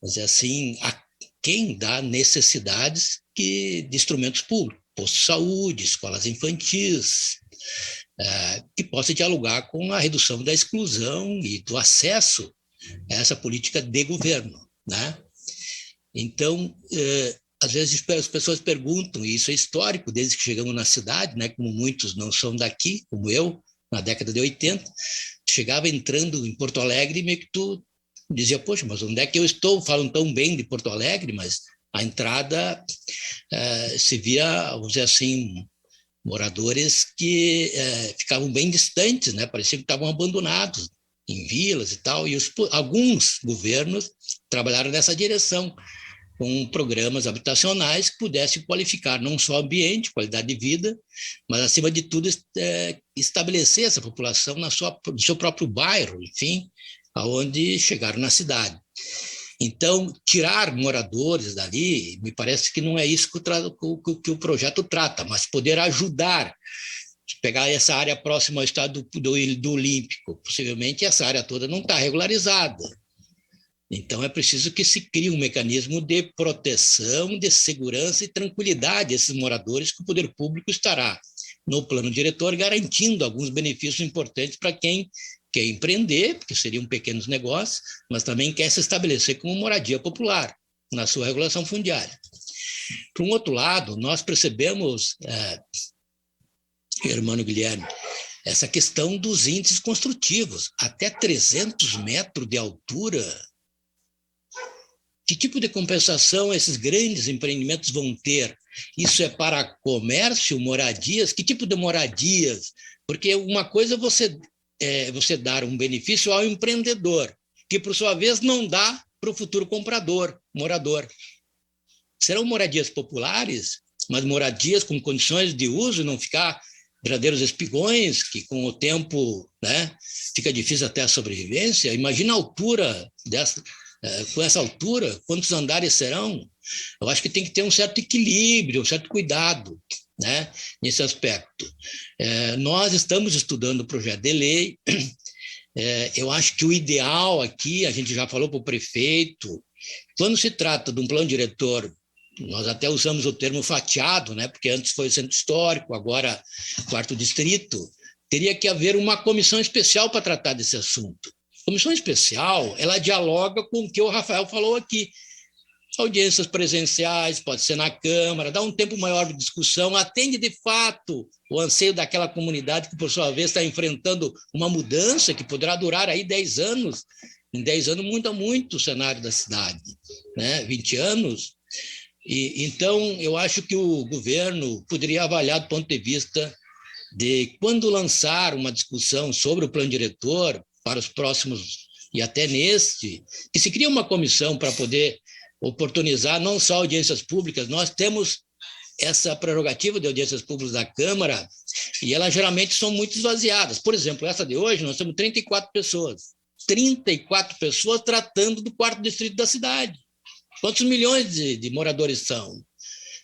vamos dizer assim, aquém das necessidades de instrumentos públicos, posto de saúde, escolas infantis, que possa dialogar com a redução da exclusão e do acesso a essa política de governo, né? Então, às vezes as pessoas perguntam, e isso é histórico, desde que chegamos na cidade, né, como muitos não são daqui, como eu, na década de 80, chegava entrando em Porto Alegre e meio que tu dizia, poxa, mas onde é que eu estou? Falam tão bem de Porto Alegre, mas a entrada se via, vamos dizer assim, moradores que ficavam bem distantes, né? Parecia que estavam abandonados em vilas e tal, e alguns governos trabalharam nessa direção, com programas habitacionais que pudessem qualificar não só o ambiente, qualidade de vida, mas, acima de tudo, estabelecer essa população no seu próprio bairro, enfim, aonde chegaram na cidade. Então, tirar moradores dali, me parece que não é isso que o projeto trata, mas poder ajudar, pegar essa área próxima ao estado do Olímpico, possivelmente essa área toda não está regularizada. Então, é preciso que se crie um mecanismo de proteção, de segurança e tranquilidade a esses moradores, que o poder público estará, no plano diretor, garantindo alguns benefícios importantes para quem quer empreender, porque seriam pequenos negócios, mas também quer se estabelecer como moradia popular, na sua regulação fundiária. Por um outro lado, nós percebemos, irmão Guilherme, essa questão dos índices construtivos, até 300 metros de altura. Que tipo de compensação esses grandes empreendimentos vão ter? Isso é para comércio, moradias? Que tipo de moradias? Porque uma coisa é você dar um benefício ao empreendedor, que, por sua vez, não dá para o futuro comprador, morador. Serão moradias populares, mas moradias com condições de uso, não ficar verdadeiros espigões, que com o tempo, né, fica difícil até a sobrevivência. Imagina a altura dessa... Com essa altura, quantos andares serão? Eu acho que tem que ter um certo equilíbrio, um certo cuidado, né, nesse aspecto. Nós estamos estudando o projeto de lei. Eu acho que o ideal aqui, a gente já falou para o prefeito, quando se trata de um plano diretor, nós até usamos o termo fatiado, né, porque antes foi o centro histórico, agora quarto distrito, teria que haver uma comissão especial para tratar desse assunto. Comissão especial, ela dialoga com o que o Rafael falou aqui. Audiências presenciais, pode ser na Câmara, dá um tempo maior de discussão, atende de fato o anseio daquela comunidade que, por sua vez, está enfrentando uma mudança que poderá durar aí 10 anos. Em 10 anos muda muito o cenário da cidade, né? 20 anos. Então, eu acho que o governo poderia avaliar do ponto de vista de quando lançar uma discussão sobre o plano diretor, para os próximos, e até neste, que se cria uma comissão para poder oportunizar não só audiências públicas. Nós temos essa prerrogativa de audiências públicas da Câmara, e elas geralmente são muito esvaziadas. Por exemplo, essa de hoje, nós temos 34 pessoas. 34 pessoas tratando do quarto distrito da cidade. Quantos milhões de moradores são?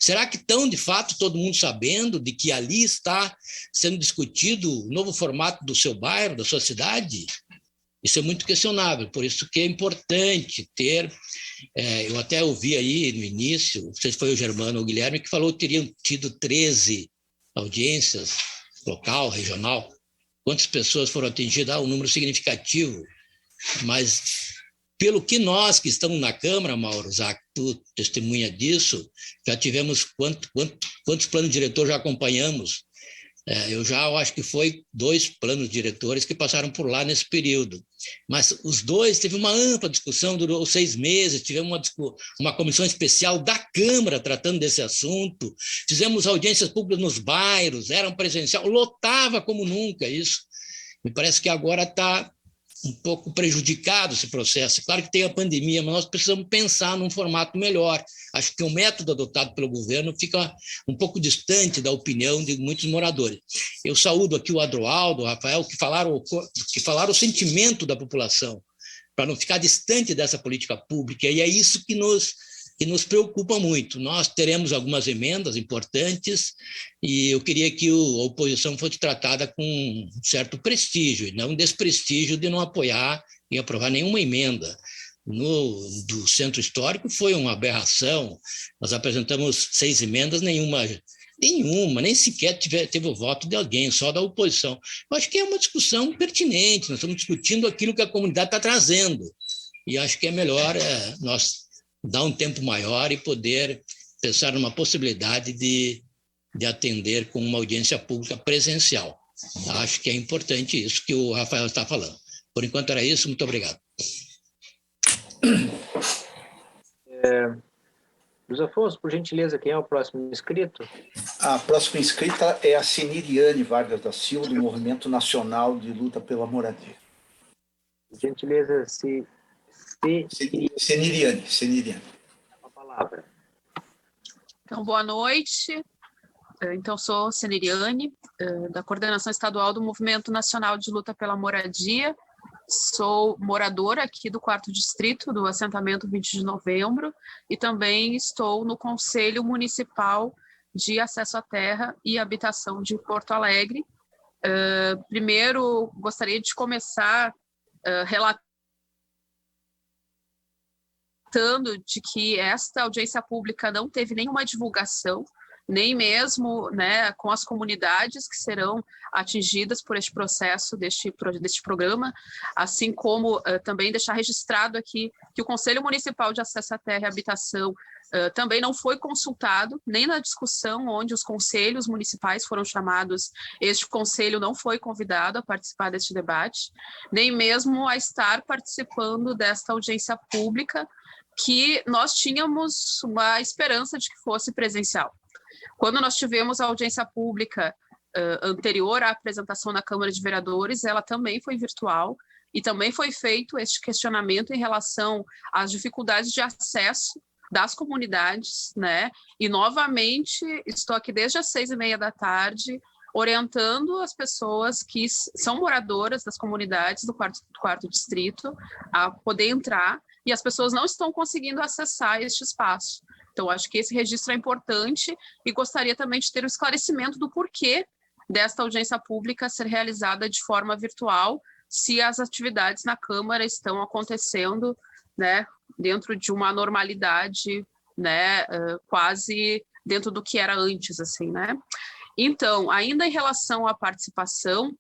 Será que estão, de fato, todo mundo sabendo de que ali está sendo discutido o novo formato do seu bairro, da sua cidade? Isso é muito questionável, por isso que é importante ter... eu até ouvi aí no início, não sei se foi o Germano ou o Guilherme, que falou que teriam tido 13 audiências, local, regional. Quantas pessoas foram atingidas? Um número significativo. Mas, pelo que nós que estamos na Câmara, Mauro, Zac, tu testemunha disso, já tivemos quantos planos de diretor já acompanhamos? Eu acho que foi 2 planos diretores que passaram por lá nesse período. Mas os 2 teve uma ampla discussão, durou 6 meses, tivemos uma comissão especial da Câmara tratando desse assunto, fizemos audiências públicas nos bairros, eram presencial, lotava como nunca isso. Me parece que agora está um pouco prejudicado esse processo. Claro que tem a pandemia, mas nós precisamos pensar num formato melhor. Acho que o método adotado pelo governo fica um pouco distante da opinião de muitos moradores. Eu saúdo aqui o Adroaldo, o Rafael, que falaram o sentimento da população, para não ficar distante dessa política pública, e é isso que nos preocupa muito. Nós teremos algumas emendas importantes e eu queria que a oposição fosse tratada com um certo prestígio, e não um desprestígio de não apoiar e aprovar nenhuma emenda. Do Centro Histórico foi uma aberração, nós apresentamos 6 emendas, nenhuma, nem sequer teve o voto de alguém, só da oposição. Eu acho que é uma discussão pertinente, nós estamos discutindo aquilo que a comunidade está trazendo, e acho que é melhor nós dar um tempo maior e poder pensar numa possibilidade de atender com uma audiência pública presencial. Acho que é importante isso que o Rafael está falando. Por enquanto era isso, muito obrigado. Luiz Afonso, por gentileza, quem é o próximo inscrito? A próxima inscrita é a Seniriane Vargas da Silva, do Movimento Nacional de Luta pela Moradia. Por gentileza, Seniriane. A palavra. Então, boa noite. Então, sou Seniriane, da Coordenação Estadual do Movimento Nacional de Luta pela Moradia. Sou moradora aqui do 4º Distrito, do assentamento 20 de novembro, e também estou no Conselho Municipal de Acesso à Terra e Habitação de Porto Alegre. Primeiro, gostaria de começar relatando de que esta audiência pública não teve nenhuma divulgação, nem mesmo, né, com as comunidades que serão atingidas por este processo deste programa, assim como também deixar registrado aqui que o Conselho Municipal de Acesso à Terra e Habitação também não foi consultado, nem na discussão onde os conselhos municipais foram chamados, este conselho não foi convidado a participar deste debate, nem mesmo a estar participando desta audiência pública, que nós tínhamos uma esperança de que fosse presencial. Quando nós tivemos a audiência pública anterior à apresentação na Câmara de Vereadores, ela também foi virtual e também foi feito este questionamento em relação às dificuldades de acesso das comunidades, né? E, novamente, estou aqui desde as 6h30 da tarde, orientando as pessoas que são moradoras das comunidades do 4º Distrito a poder entrar, e as pessoas não estão conseguindo acessar este espaço. Então, acho que esse registro é importante e gostaria também de ter o esclarecimento do porquê desta audiência pública ser realizada de forma virtual, se as atividades na Câmara estão acontecendo, né, dentro de uma normalidade, né, quase dentro do que era antes, assim, né? Então, ainda em relação à participação,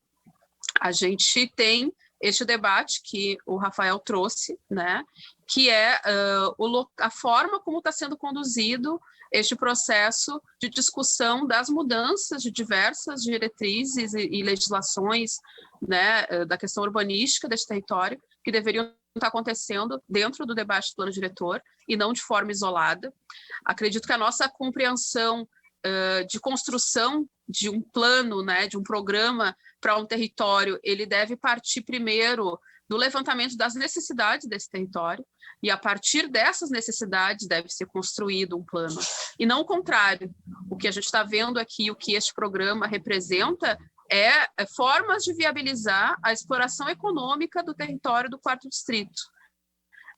a gente tem este debate que o Rafael trouxe, né, que é a forma como está sendo conduzido este processo de discussão das mudanças de diversas diretrizes e legislações, né, da questão urbanística deste território, que deveriam estar acontecendo dentro do debate do plano diretor e não de forma isolada. Acredito que a nossa compreensão de construção de um plano, né, de um programa para um território, ele deve partir primeiro do levantamento das necessidades desse território, e a partir dessas necessidades deve ser construído um plano, e não o contrário. O que a gente está vendo aqui, o que este programa representa, é formas de viabilizar a exploração econômica do território do 4º Distrito.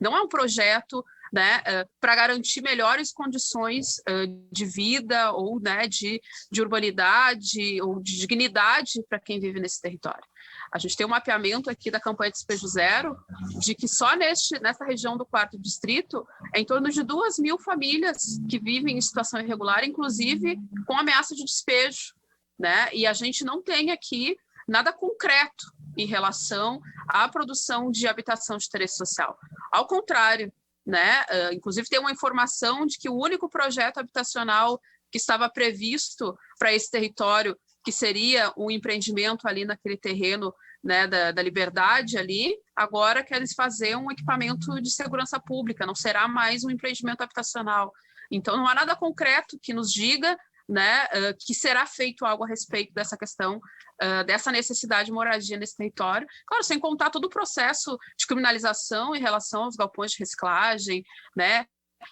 Não é um projeto, né, para garantir melhores condições de vida ou, né, de urbanidade ou de dignidade para quem vive nesse território. A gente tem um mapeamento aqui da campanha Despejo Zero, de que só nessa região do 4º Distrito, é em torno de 2.000 famílias que vivem em situação irregular, inclusive com ameaça de despejo, né? E a gente não tem aqui nada concreto em relação à produção de habitação de interesse social. Ao contrário, né? Inclusive tem uma informação de que o único projeto habitacional que estava previsto para esse território que seria um empreendimento ali naquele terreno, né, da Liberdade ali, agora querem fazer um equipamento de segurança pública, não será mais um empreendimento habitacional. Então, não há nada concreto que nos diga, né, que será feito algo a respeito dessa questão, dessa necessidade de moradia nesse território. Claro, sem contar todo o processo de criminalização em relação aos galpões de reciclagem, né,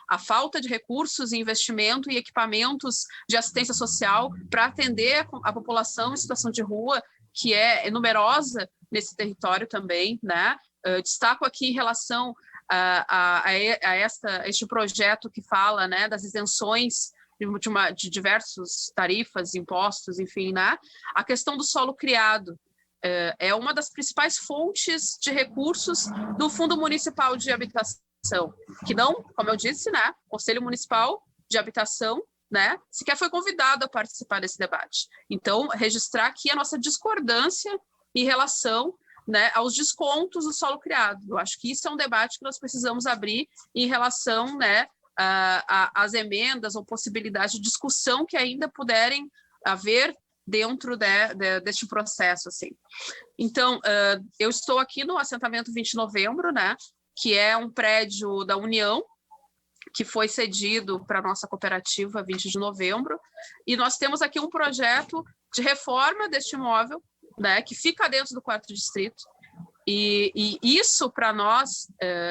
a falta de recursos, investimento e equipamentos de assistência social para atender a população em situação de rua, que é numerosa nesse território também, né? Destaco aqui em relação a este projeto que fala, né, das isenções de diversas tarifas, impostos, enfim, né? A questão do solo criado é uma das principais fontes de recursos do Fundo Municipal de Habitação, que não, como eu disse, né, o Conselho Municipal de Habitação, né, sequer foi convidado a participar desse debate. Então, registrar aqui a nossa discordância em relação, né, aos descontos do solo criado. Eu acho que isso é um debate que nós precisamos abrir em relação, né, às emendas ou possibilidades de discussão que ainda puderem haver dentro deste processo, assim. Então, eu estou aqui no assentamento 20 de novembro, né, que é um prédio da União, que foi cedido para a nossa cooperativa 20 de novembro, e nós temos aqui um projeto de reforma deste imóvel, né, que fica dentro do 4º distrito, e isso, para nós,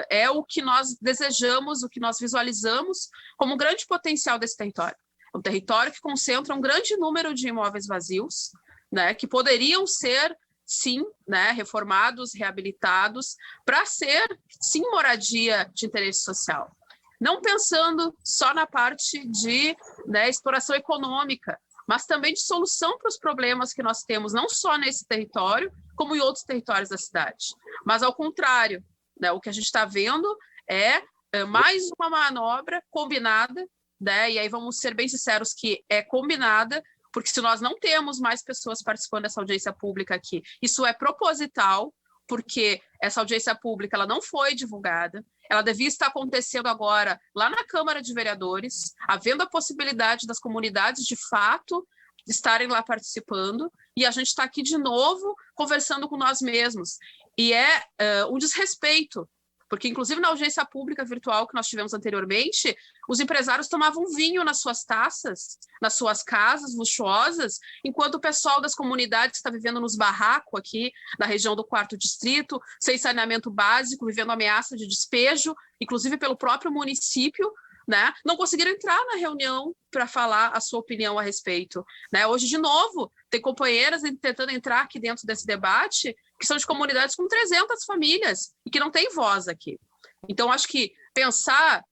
é o que nós desejamos, o que nós visualizamos como um grande potencial desse território. Um território que concentra um grande número de imóveis vazios, né, que poderiam ser, sim, né, reformados, reabilitados, para ser, sim, moradia de interesse social. Não pensando só na parte de, né, exploração econômica, mas também de solução para os problemas que nós temos, não só nesse território, como em outros territórios da cidade. Mas, ao contrário, né, o que a gente está vendo é mais uma manobra combinada, né, e aí vamos ser bem sinceros que é combinada, porque se nós não temos mais pessoas participando dessa audiência pública aqui, isso é proposital, porque essa audiência pública ela não foi divulgada, ela devia estar acontecendo agora lá na Câmara de Vereadores, havendo a possibilidade das comunidades, de fato, estarem lá participando, e a gente está aqui de novo conversando com nós mesmos. E é um desrespeito, porque, inclusive, na audiência pública virtual que nós tivemos anteriormente, os empresários tomavam vinho nas suas taças, nas suas casas luxuosas, enquanto o pessoal das comunidades que está vivendo nos barracos aqui, na região do 4º distrito, sem saneamento básico, vivendo ameaça de despejo, inclusive pelo próprio município, né, não conseguiram entrar na reunião para falar a sua opinião a respeito. Né? Hoje, de novo, tem companheiras tentando entrar aqui dentro desse debate que são de comunidades com 300 famílias e que não têm voz aqui. Então, acho que pensar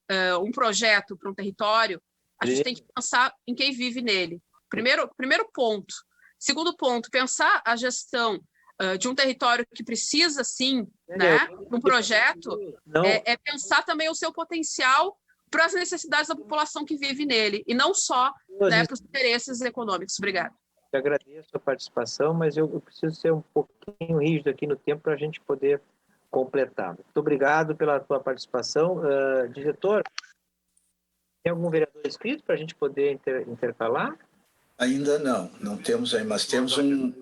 um projeto para um território, a gente tem que pensar em quem vive nele. Primeiro ponto. Segundo ponto, pensar a gestão de um território que precisa, sim, né, um projeto, é pensar também o seu potencial para as necessidades da população que vive nele, e não só, né, para os interesses econômicos. Obrigada. Eu agradeço a participação, mas eu preciso ser um pouquinho rígido aqui no tempo para a gente poder completar. Muito obrigado pela tua participação. Diretor, tem algum vereador inscrito para a gente poder intercalar? Ainda não temos aí, mas temos um...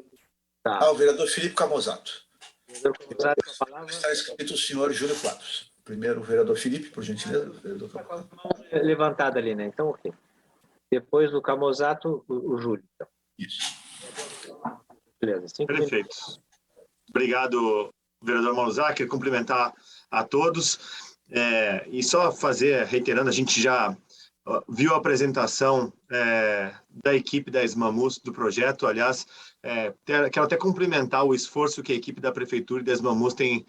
Tá. O vereador Felipe Camozato. Está escrito o senhor Júlio Quadros. Primeiro o vereador Felipe, por gentileza. Levantada ali, né? Então, ok. Depois do Camozato, o Júlio. Então. Isso. Beleza. Perfeito. Obrigado, vereador Malzac. Quero cumprimentar a todos. E só reiterando, a gente já viu a apresentação da equipe da Esmamus, do projeto. Aliás, quero até cumprimentar o esforço que a equipe da Prefeitura e da Esmamus tem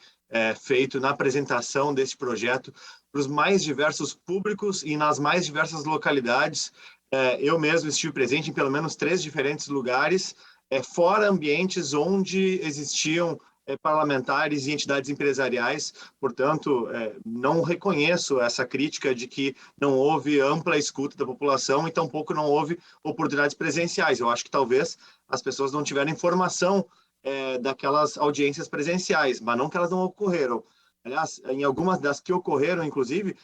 feito na apresentação desse projeto para os mais diversos públicos e nas mais diversas localidades. Eu mesmo estive presente em pelo menos 3 diferentes lugares, fora ambientes onde existiam parlamentares e entidades empresariais. Portanto, não reconheço essa crítica de que não houve ampla escuta da população e tampouco não houve oportunidades presenciais. Eu acho que talvez as pessoas não tiveram informação daquelas audiências presenciais, mas não que elas não ocorreram. Aliás, em algumas das que ocorreram, inclusive,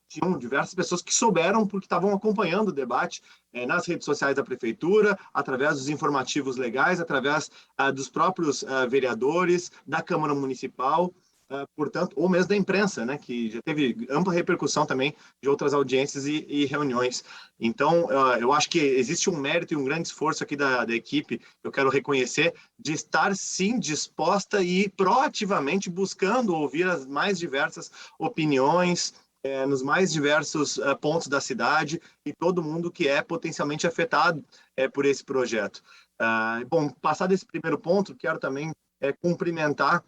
tinham diversas pessoas que souberam porque estavam acompanhando o debate nas redes sociais da prefeitura, através dos informativos legais, através dos próprios vereadores, da Câmara Municipal, portanto, ou mesmo da imprensa, né, que já teve ampla repercussão também de outras audiências e reuniões. Então, eu acho que existe um mérito e um grande esforço aqui da equipe, eu quero reconhecer, de estar, sim, disposta e proativamente buscando ouvir as mais diversas opiniões, nos mais diversos pontos da cidade e todo mundo que é potencialmente afetado por esse projeto. Bom, passado esse primeiro ponto, quero também cumprimentar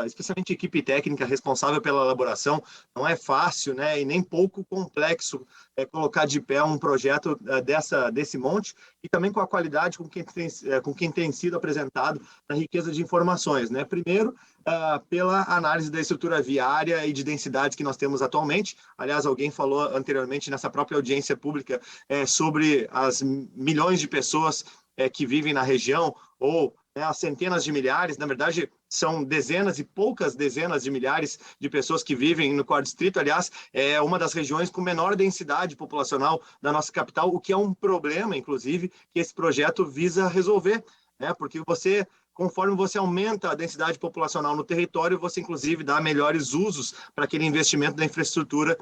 especialmente a equipe técnica responsável pela elaboração. Não é fácil, né, e nem pouco complexo colocar de pé um projeto desse monte, e também com a qualidade com quem tem sido apresentado na riqueza de informações, né? Primeiro, pela análise da estrutura viária e de densidades que nós temos atualmente. Aliás, alguém falou anteriormente nessa própria audiência pública sobre as milhões de pessoas que vivem na região, ou as centenas de milhares, na verdade, são dezenas e poucas dezenas de milhares de pessoas que vivem no Quarto Distrito. Aliás, é uma das regiões com menor densidade populacional da nossa capital, o que é um problema, inclusive, que esse projeto visa resolver, né? Porque conforme você aumenta a densidade populacional no território, você, inclusive, dá melhores usos para aquele investimento da infraestrutura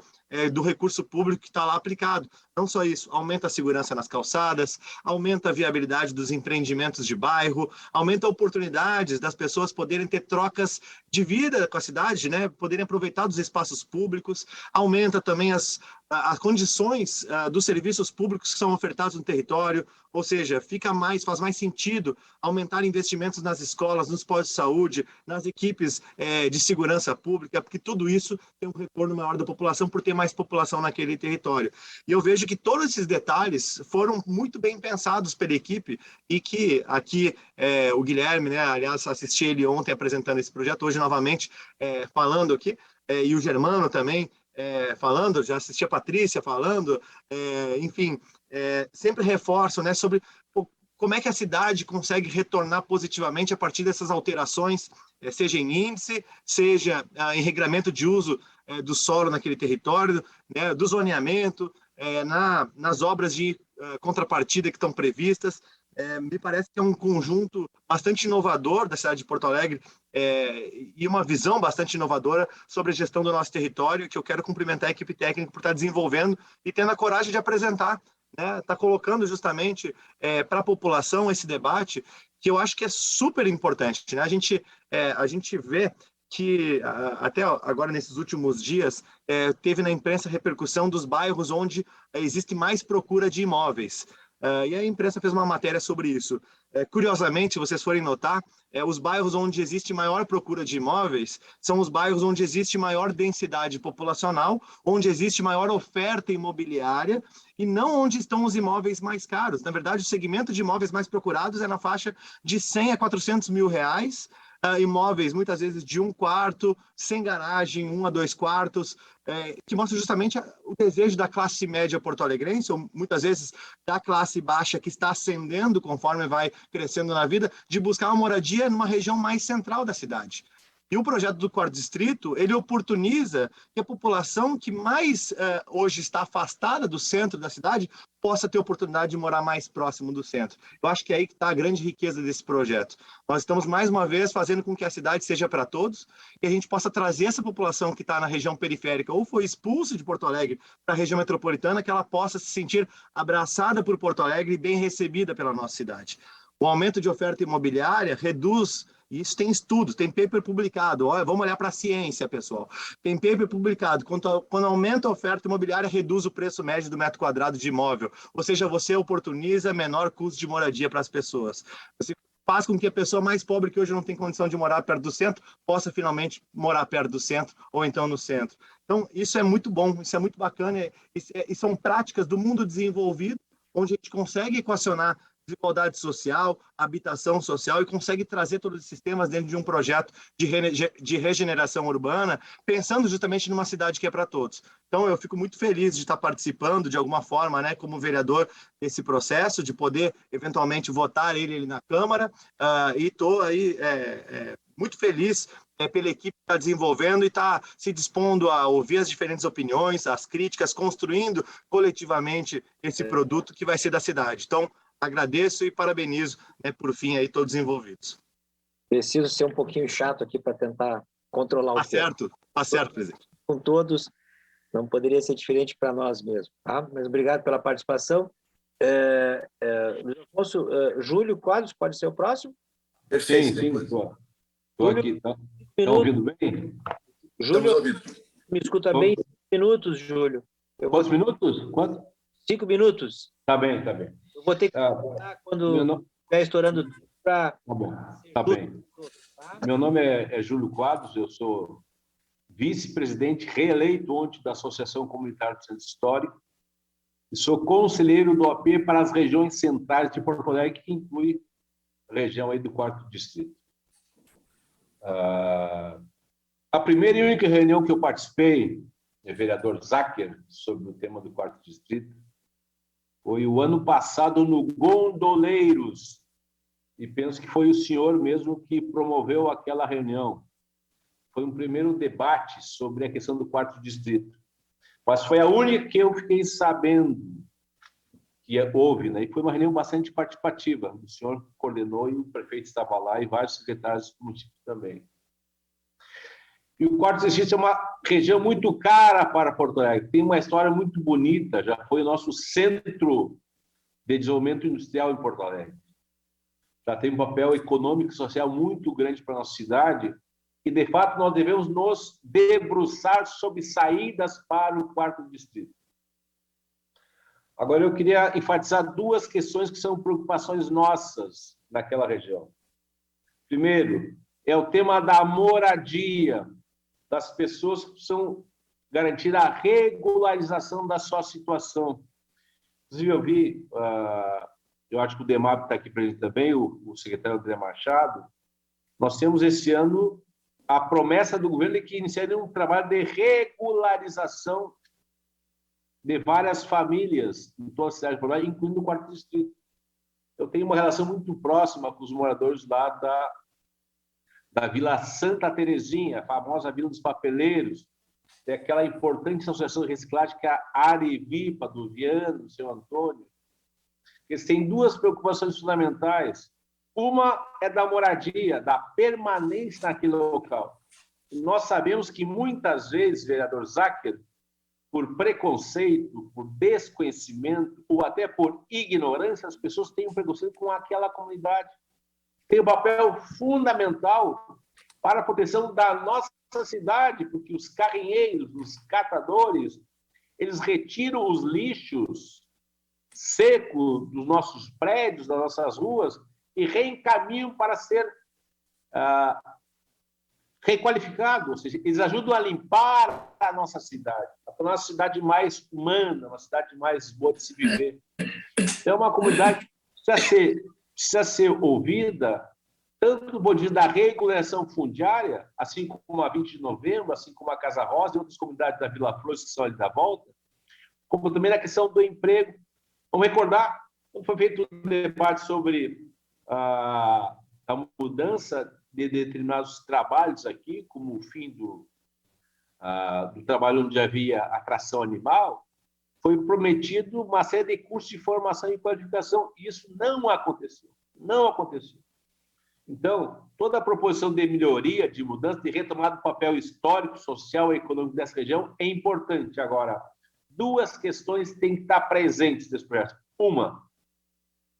do recurso público que está lá aplicado. Não só isso, aumenta a segurança nas calçadas, aumenta a viabilidade dos empreendimentos de bairro, aumenta oportunidades das pessoas poderem ter trocas de vida com a cidade, né? Poderem aproveitar dos espaços públicos, aumenta também as condições dos serviços públicos que são ofertados no território, ou seja, faz mais sentido aumentar investimentos nas escolas, nos postos de saúde, nas equipes de segurança pública, porque tudo isso tem um retorno maior da população por ter mais população naquele território. E eu vejo que todos esses detalhes foram muito bem pensados pela equipe, e que aqui o Guilherme, né, aliás, assisti ele ontem apresentando esse projeto, hoje novamente falando aqui, e o Germano também falando, já assisti a Patrícia falando, enfim, sempre reforço, né, sobre como é que a cidade consegue retornar positivamente a partir dessas alterações, seja em índice, seja em regramento de uso do solo naquele território, né, do zoneamento, nas obras de contrapartida que estão previstas. Me parece que é um conjunto bastante inovador da cidade de Porto Alegre, e uma visão bastante inovadora sobre a gestão do nosso território, que eu quero cumprimentar a equipe técnica por estar desenvolvendo e tendo a coragem de apresentar, né, está colocando justamente para a população esse debate, que eu acho que é super importante, né? A gente vê que até agora, nesses últimos dias, teve na imprensa repercussão dos bairros onde existe mais procura de imóveis. E a imprensa fez uma matéria sobre isso. Curiosamente, se vocês forem notar, os bairros onde existe maior procura de imóveis são os bairros onde existe maior densidade populacional, onde existe maior oferta imobiliária, e não onde estão os imóveis mais caros. Na verdade, o segmento de imóveis mais procurados é na faixa de 100 a 400 mil reais, imóveis muitas vezes de 1 quarto, sem garagem, 1 a 2 quartos, que mostra justamente o desejo da classe média porto-alegrense, ou muitas vezes da classe baixa, que está ascendendo conforme vai crescendo na vida, de buscar uma moradia numa região mais central da cidade. E o projeto do Quarto Distrito, ele oportuniza que a população que mais hoje está afastada do centro da cidade possa ter oportunidade de morar mais próximo do centro. Eu acho que é aí que está a grande riqueza desse projeto. Nós estamos, mais uma vez, fazendo com que a cidade seja para todos, e a gente possa trazer essa população que está na região periférica ou foi expulsa de Porto Alegre para a região metropolitana, que ela possa se sentir abraçada por Porto Alegre e bem recebida pela nossa cidade. O aumento de oferta imobiliária reduz. Isso tem estudos, tem paper publicado. Olha, vamos olhar para a ciência, pessoal. Tem paper publicado. Quando aumenta a oferta imobiliária, reduz o preço médio do metro quadrado de imóvel. Ou seja, você oportuniza menor custo de moradia para as pessoas. Você faz com que a pessoa mais pobre, que hoje não tem condição de morar perto do centro, possa finalmente morar perto do centro, ou então no centro. Então, isso é muito bom, isso é muito bacana. E são práticas do mundo desenvolvido, onde a gente consegue equacionar desigualdade social, habitação social, e consegue trazer todos esses temas dentro de um projeto de regeneração urbana, pensando justamente numa cidade que é para todos. Então, eu fico muito feliz de estar participando, de alguma forma, né, como vereador, desse processo, de poder, eventualmente, votar ele na Câmara, e estou aí muito feliz pela equipe que está desenvolvendo e está se dispondo a ouvir as diferentes opiniões, as críticas, construindo coletivamente esse produto que vai ser da cidade. Então, agradeço e parabenizo, por fim, aí todos os envolvidos. Preciso ser um pouquinho chato aqui para tentar controlar o tempo. Tá certo, presidente. Com todos, não poderia ser diferente para nós mesmos. Tá? Mas obrigado pela participação. Júlio Quadros, pode ser o próximo? Perfeito. Sim, estou aqui. Estão ouvindo bem? Júlio, me escuta bem? 5 minutos, Júlio. Quantos minutos? Quanto? 5 minutos. Tá bem. Eu vou ter que contar quando estiver estourando para... Tá bom, tá bem. Meu nome é Júlio Quadros, eu sou vice-presidente reeleito ontem da Associação Comunitária do Centro Histórico e sou conselheiro do AP para as regiões centrais de Porto Alegre, que inclui a região aí do 4º Distrito. A primeira e única reunião que eu participei, vereador Zacher, sobre o tema do 4º Distrito, foi o ano passado no Gondoleiros, e penso que foi o senhor mesmo que promoveu aquela reunião. Foi um primeiro debate sobre a questão do 4º Distrito, mas foi a única que eu fiquei sabendo que houve, né? E foi uma reunião bastante participativa. O senhor coordenou e o prefeito estava lá e vários secretários do município também. E o 4º Distrito é uma região muito cara para Porto Alegre. Tem uma história muito bonita, já foi o nosso centro de desenvolvimento industrial em Porto Alegre. Já tem um papel econômico e social muito grande para a nossa cidade e, de fato, nós devemos nos debruçar sobre saídas para o 4º Distrito. Agora, eu queria enfatizar 2 questões que são preocupações nossas naquela região. Primeiro, é o tema da moradia, das pessoas que precisam garantir a regularização da sua situação. Inclusive, eu vi, eu acho que o DEMAP está aqui presente também, o secretário André Machado, nós temos esse ano a promessa do governo de que iniciaria um trabalho de regularização de várias famílias em toda a cidade de Porto Alegre, incluindo o 4º Distrito. Eu tenho uma relação muito próxima com os moradores lá da Vila Santa Terezinha, a famosa Vila dos Papeleiros, tem aquela importante associação de reciclagem que é a Arevipa, do Viano, do seu Antônio. Eles têm 2 preocupações fundamentais. Uma é da moradia, da permanência naquele local. E nós sabemos que muitas vezes, vereador Zacher, por preconceito, por desconhecimento ou até por ignorância, as pessoas têm um preconceito com aquela comunidade. Tem um papel fundamental para a proteção da nossa cidade, porque os carrinheiros, os catadores, eles retiram os lixos secos dos nossos prédios, das nossas ruas, e reencaminham para ser requalificado, ou seja, eles ajudam a limpar a nossa cidade, a tornar a cidade mais humana, uma cidade mais boa de se viver. Então, é uma comunidade que precisa ser ouvida, tanto do ponto de vista da regularização fundiária, assim como a 20 de novembro, assim como a Casa Rosa e outras comunidades da Vila Flores que são ali da volta, como também na questão do emprego. Vamos recordar, quando foi feito um debate sobre a mudança de determinados trabalhos aqui, como o fim do trabalho onde havia atração animal, foi prometido uma série de cursos de formação e qualificação, e isso não aconteceu. Não aconteceu. Então, toda a proposição de melhoria, de mudança, de retomada do papel histórico, social e econômico dessa região é importante. Agora, 2 questões têm que estar presentes nesse projeto. Uma,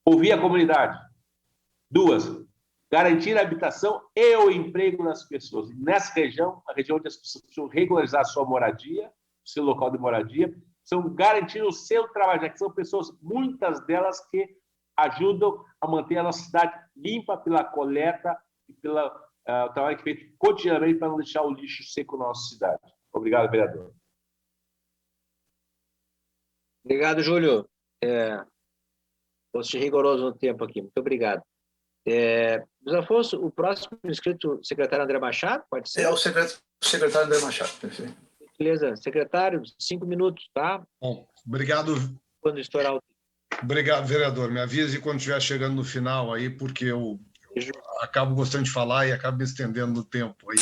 ouvir a comunidade. 2, garantir a habitação e o emprego das pessoas. Nessa região, a região onde as pessoas precisam regularizar a sua moradia, o seu local de moradia, precisam garantir o seu trabalho, já que são pessoas, muitas delas, que ajudam a manter a nossa cidade limpa pela coleta e pelo trabalho que é feito cotidianamente para não deixar o lixo seco na nossa cidade. Obrigado, vereador. Obrigado, Júlio. Vou ser rigoroso no tempo aqui. Muito obrigado. Luiz Afonso, o próximo inscrito, secretário André Machado, pode ser? É o secretário André Machado, perfeito. Beleza. Secretário, 5 minutos, tá? Bom, obrigado. Quando estourar o... Obrigado, vereador. Me avise quando estiver chegando no final aí, porque eu acabo gostando de falar e acabo me estendendo no tempo aí.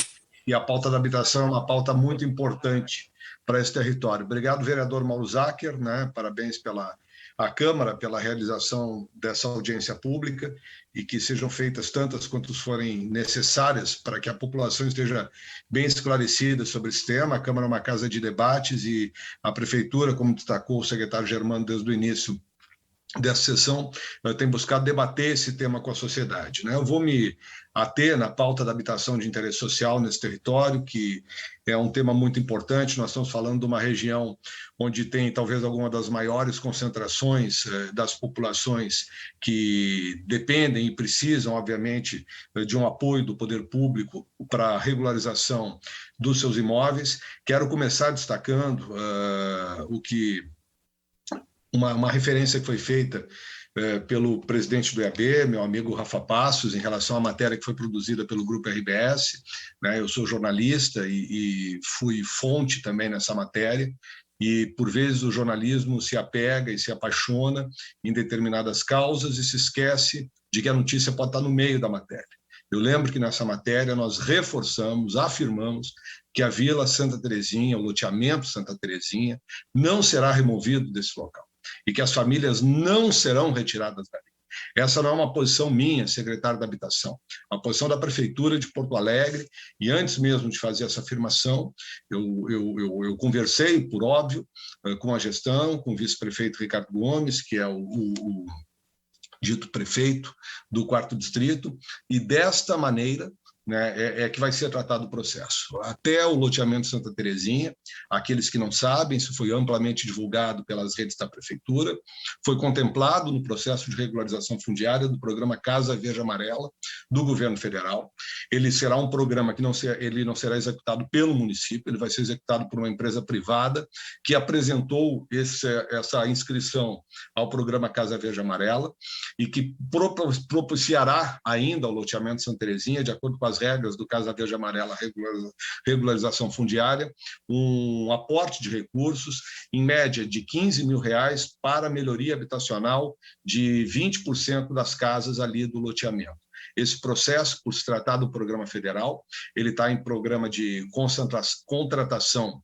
E a pauta da habitação é uma pauta muito importante para esse território. Obrigado, vereador Mauro Zacher, né? Parabéns pela Câmara, pela realização dessa audiência pública e que sejam feitas tantas quantas forem necessárias para que a população esteja bem esclarecida sobre esse tema. A Câmara é uma casa de debates e a Prefeitura, como destacou o secretário Germano desde o início dessa sessão, tem buscado debater esse tema com a sociedade, né? Eu vou me ater na pauta da habitação de interesse social nesse território, que é um tema muito importante. Nós estamos falando de uma região onde tem talvez alguma das maiores concentrações das populações que dependem e precisam, obviamente, de um apoio do poder público para a regularização dos seus imóveis. Quero começar destacando uma referência que foi feita pelo presidente do IAB, meu amigo Rafa Passos, em relação à matéria que foi produzida pelo Grupo RBS. Né? Eu sou jornalista e fui fonte também nessa matéria, e por vezes o jornalismo se apega e se apaixona em determinadas causas e se esquece de que a notícia pode estar no meio da matéria. Eu lembro que nessa matéria nós reforçamos, afirmamos que a Vila Santa Terezinha, o loteamento Santa Terezinha, não será removido desse local e que as famílias não serão retiradas dali. Essa não é uma posição minha, secretário da Habitação, é uma posição da Prefeitura de Porto Alegre, e antes mesmo de fazer essa afirmação, eu conversei, por óbvio, com a gestão, com o vice-prefeito Ricardo Gomes, que é o dito prefeito do 4º Distrito, e desta maneira, né, é que vai ser tratado o processo. Até o loteamento Santa Terezinha, aqueles que não sabem, isso foi amplamente divulgado pelas redes da Prefeitura, foi contemplado no processo de regularização fundiária do programa Casa Verde Amarela do governo federal. Ele será um programa que não será executado pelo município, ele vai ser executado por uma empresa privada que apresentou essa inscrição ao programa Casa Verde Amarela e que propiciará ainda o loteamento Santa Terezinha, de acordo com as regras do Casa Verde Amarela, regularização fundiária, um aporte de recursos, em média de R$15 mil, para melhoria habitacional de 20% das casas ali do loteamento. Esse processo, por se tratar do programa federal, ele está em programa de contratação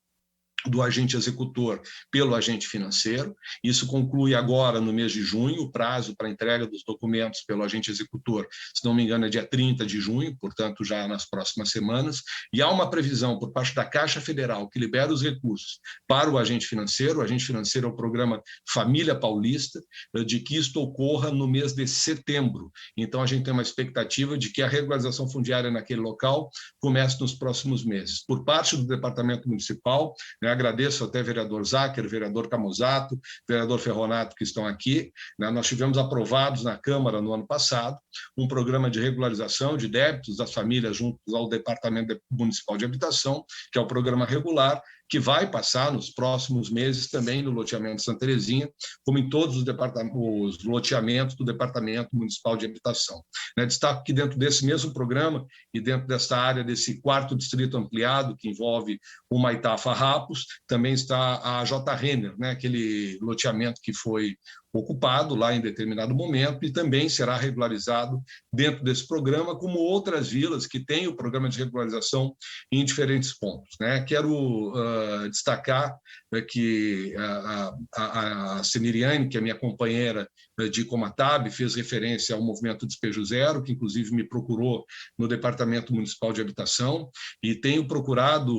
do agente executor pelo agente financeiro. Isso conclui agora no mês de junho, o prazo para entrega dos documentos pelo agente executor, se não me engano, é dia 30 de junho, portanto, já nas próximas semanas, e há uma previsão por parte da Caixa Federal que libera os recursos para o agente financeiro. O agente financeiro é o programa Família Paulista, de que isto ocorra no mês de setembro. Então, a gente tem uma expectativa de que a regularização fundiária naquele local comece nos próximos meses. Por parte do Departamento Municipal, né, agradeço até vereador Zacher, vereador Camusato, vereador Ferronato, que estão aqui. Nós tivemos aprovados na Câmara no ano passado um programa de regularização de débitos das famílias junto ao Departamento Municipal de Habitação, que é o programa regular, que vai passar nos próximos meses também no loteamento Santa Terezinha, como em todos os loteamentos do Departamento Municipal de Habitação. Destaco que dentro desse mesmo programa e dentro dessa área desse 4º Distrito ampliado, que envolve o Maitá Farrapos, também está a J. Renner, né, aquele loteamento que foi ocupado lá em determinado momento e também será regularizado dentro desse programa, como outras vilas que têm o programa de regularização em diferentes pontos. Né? Quero destacar que a Seniriane, que é minha companheira de Comatab, fez referência ao movimento Despejo Zero, que inclusive me procurou no Departamento Municipal de Habitação, e tenho procurado,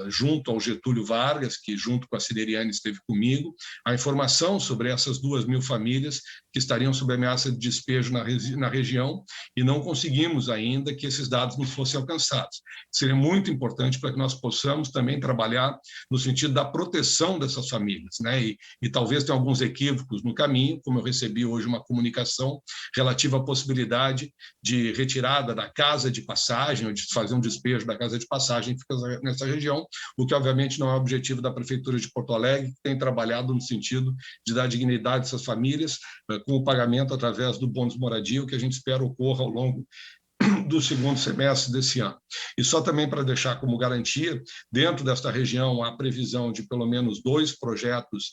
junto ao Getúlio Vargas, que junto com a Seniriane esteve comigo, a informação sobre essas 2.000 famílias que estariam sob ameaça de despejo na região, e não conseguimos ainda que esses dados nos fossem alcançados. Seria muito importante para que nós possamos também trabalhar no sentido da proteção dessas famílias, né? E talvez tenha alguns equívocos no caminho, como eu recebi hoje uma comunicação relativa à possibilidade de retirada da casa de passagem, ou de fazer um despejo da casa de passagem que fica nessa região, o que obviamente não é o objetivo da Prefeitura de Porto Alegre, que tem trabalhado no sentido de dar dignidade dignidade dessas famílias, com o pagamento através do bônus moradia, o que a gente espera ocorra ao longo do segundo semestre desse ano. E só também para deixar como garantia, dentro desta região há previsão de pelo menos 2 projetos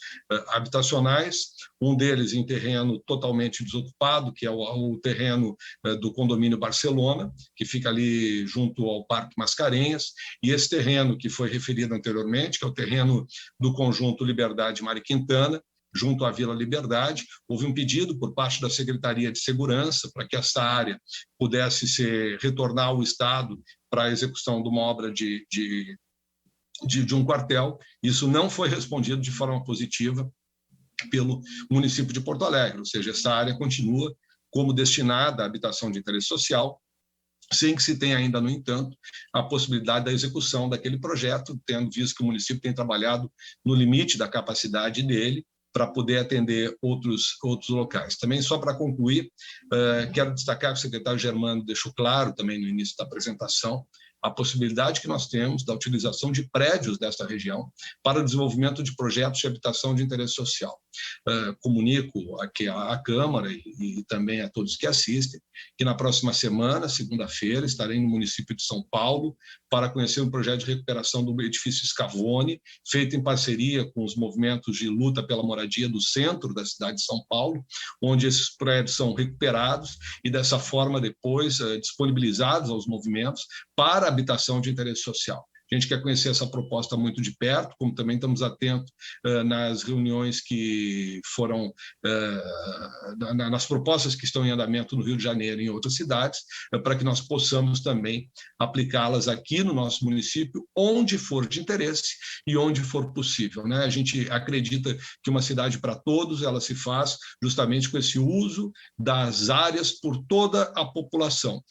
habitacionais, um deles em terreno totalmente desocupado, que é o terreno do condomínio Barcelona, que fica ali junto ao Parque Mascarenhas, e esse terreno que foi referido anteriormente, que é o terreno do conjunto Liberdade Mário Quintana, junto à Vila Liberdade. Houve um pedido por parte da Secretaria de Segurança para que essa área pudesse retornar ao Estado para a execução de uma obra de um quartel. Isso não foi respondido de forma positiva pelo município de Porto Alegre, ou seja, essa área continua como destinada à habitação de interesse social, sem que se tenha ainda, no entanto, a possibilidade da execução daquele projeto, tendo visto que o município tem trabalhado no limite da capacidade dele, para poder atender outros locais. Também, só para concluir, quero destacar que o secretário Germano deixou claro também no início da apresentação a possibilidade que nós temos da utilização de prédios desta região para o desenvolvimento de projetos de habitação de interesse social. Comunico aqui à Câmara e também a todos que assistem que na próxima semana, segunda-feira, estarei no município de São Paulo para conhecer um projeto de recuperação do edifício Scavone, feito em parceria com os movimentos de luta pela moradia do centro da cidade de São Paulo, onde esses prédios são recuperados e, dessa forma, depois disponibilizados aos movimentos para habitação de interesse social. A gente quer conhecer essa proposta muito de perto, como também estamos atentos nas reuniões que foram, nas propostas que estão em andamento no Rio de Janeiro e em outras cidades, para que nós possamos também aplicá-las aqui no nosso município, onde for de interesse e onde for possível, né? A gente acredita que uma cidade para todos, ela se faz justamente com esse uso das áreas por toda a população.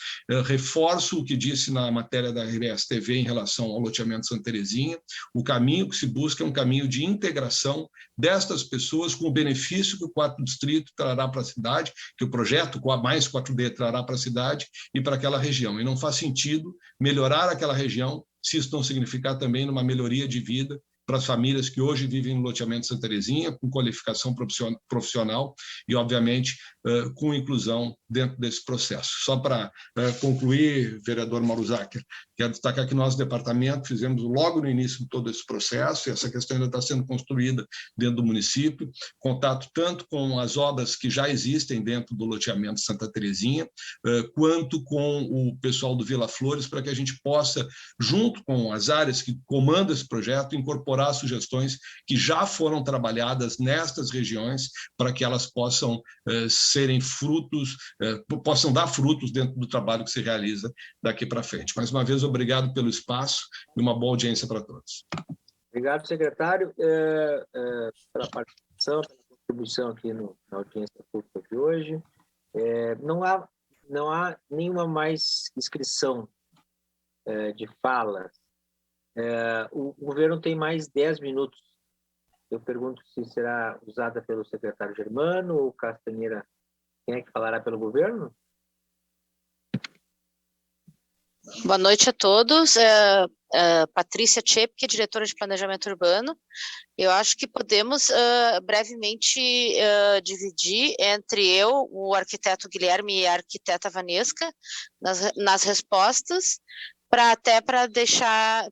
Reforço o que disse na matéria da RBS TV em relação ao loteamento Santa Terezinha. O caminho que se busca é um caminho de integração destas pessoas com o benefício que o 4º Distrito trará para a cidade, que o projeto com a mais 4D trará para a cidade e para aquela região. E não faz sentido melhorar aquela região se isso não significar também uma melhoria de vida para as famílias que hoje vivem no loteamento Santa Terezinha, com qualificação profissional e, obviamente, com inclusão dentro desse processo. Só para concluir, vereador Mauro Zacher, quero destacar que nosso departamento fizemos logo no início de todo esse processo, e essa questão ainda está sendo construída dentro do município, contato tanto com as obras que já existem dentro do loteamento Santa Terezinha, quanto com o pessoal do Vila Flores, para que a gente possa, junto com as áreas que comandam esse projeto, incorporar sugestões que já foram trabalhadas nestas regiões, para que elas possam serem frutos, possam dar frutos dentro do trabalho que se realiza daqui para frente. Mais uma vez, obrigado pelo espaço e uma boa audiência para todos. Obrigado, secretário, pela participação, pela contribuição aqui na audiência pública de hoje. Não há nenhuma mais inscrição de fala. O governo tem mais 10 minutos. Eu pergunto se será usada pelo secretário Germano ou Castanheira. Quem é que falará pelo governo? Boa noite a todos. Patrícia Tchep, que é diretora de Planejamento Urbano. Eu acho que podemos brevemente dividir entre eu, o arquiteto Guilherme e a arquiteta Vanesca nas respostas, para deixar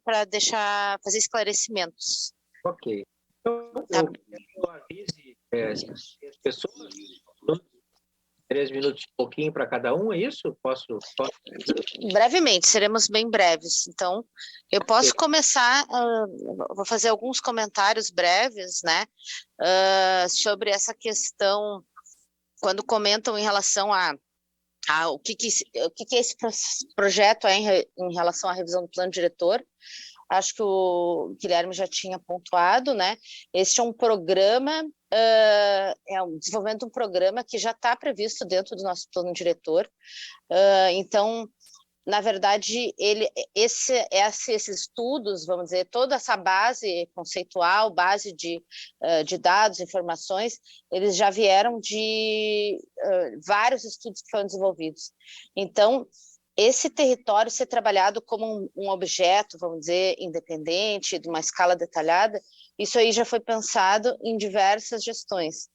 fazer esclarecimentos. Ok. Então, eu avise as pessoas, 3 minutos e pouquinho para cada um, é isso? Posso? Brevemente, seremos bem breves. Então, eu posso começar, vou fazer alguns comentários breves, né, sobre essa questão, quando comentam em relação o que esse projeto é em relação à revisão do plano diretor. Acho que o Guilherme já tinha pontuado, né? Este é um programa, o desenvolvimento de um programa que já está previsto dentro do nosso plano diretor. Então, na verdade, esses estudos, vamos dizer, toda essa base conceitual, base de dados, informações, eles já vieram de vários estudos que foram desenvolvidos. Então, esse território ser trabalhado como um objeto, vamos dizer, independente, de uma escala detalhada, isso aí já foi pensado em diversas gestões.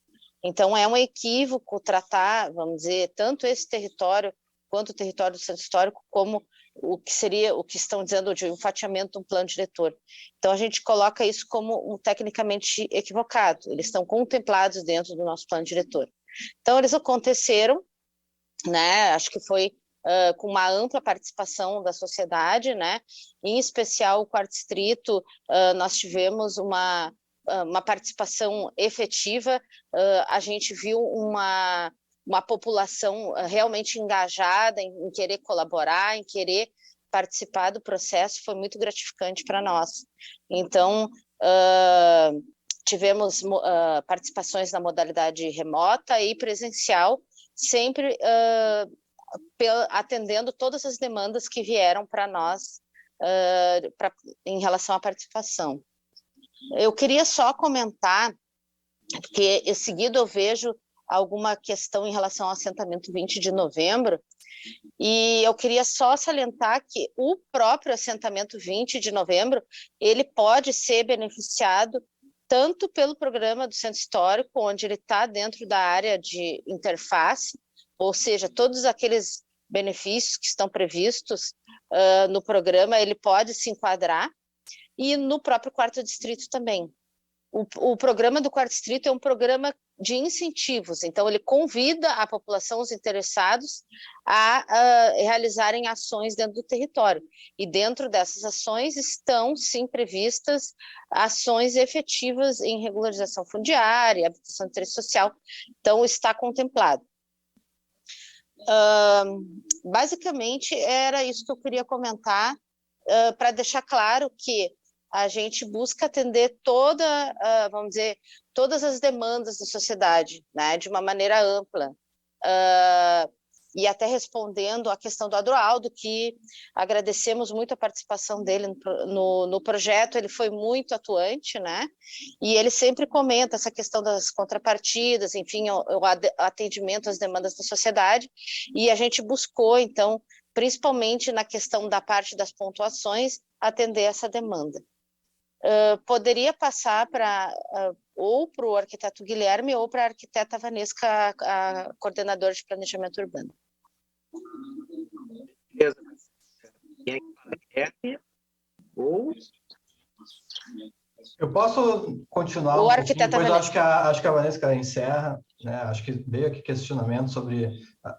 Então, é um equívoco tratar, vamos dizer, tanto esse território quanto o território do centro histórico como o que estão dizendo de um fatiamento de um plano diretor. Então, a gente coloca isso como tecnicamente equivocado. Eles estão contemplados dentro do nosso plano diretor. Então, eles aconteceram, né? Acho que foi com uma ampla participação da sociedade, né? Em especial o Quarto Distrito, nós tivemos uma participação efetiva, a gente viu uma população realmente engajada em querer colaborar, em querer participar do processo, foi muito gratificante para nós. Então, tivemos participações na modalidade remota e presencial, sempre atendendo todas as demandas que vieram para nós em relação à participação. Eu queria só comentar, porque em seguida eu vejo alguma questão em relação ao assentamento 20 de novembro, e eu queria só salientar que o próprio assentamento 20 de novembro, ele pode ser beneficiado tanto pelo programa do Centro Histórico, onde ele está dentro da área de interface, ou seja, todos aqueles benefícios que estão previstos no programa, ele pode se enquadrar, e no próprio Quarto Distrito também. O programa do Quarto Distrito é um programa de incentivos, então ele convida a população, os interessados, a realizarem ações dentro do território. E dentro dessas ações estão, sim, previstas ações efetivas em regularização fundiária, habitação de interesse social, então está contemplado. Basicamente, era isso que eu queria comentar, para deixar claro que a gente busca atender vamos dizer, todas as demandas da sociedade, né, de uma maneira ampla. E até respondendo à questão do Adroaldo, que agradecemos muito a participação dele no projeto, ele foi muito atuante, né? E ele sempre comenta essa questão das contrapartidas, enfim, o atendimento às demandas da sociedade, e a gente buscou, então, principalmente na questão da parte das pontuações, atender essa demanda. Poderia passar ou para o arquiteto Guilherme ou para a arquiteta Vanesca, a coordenadora de planejamento urbano. Quem é que fala? Guilherme? Ou... Eu posso continuar o arquiteta depois Vanesca. acho que a Vanesca encerra, né? Acho que veio aqui questionamento sobre,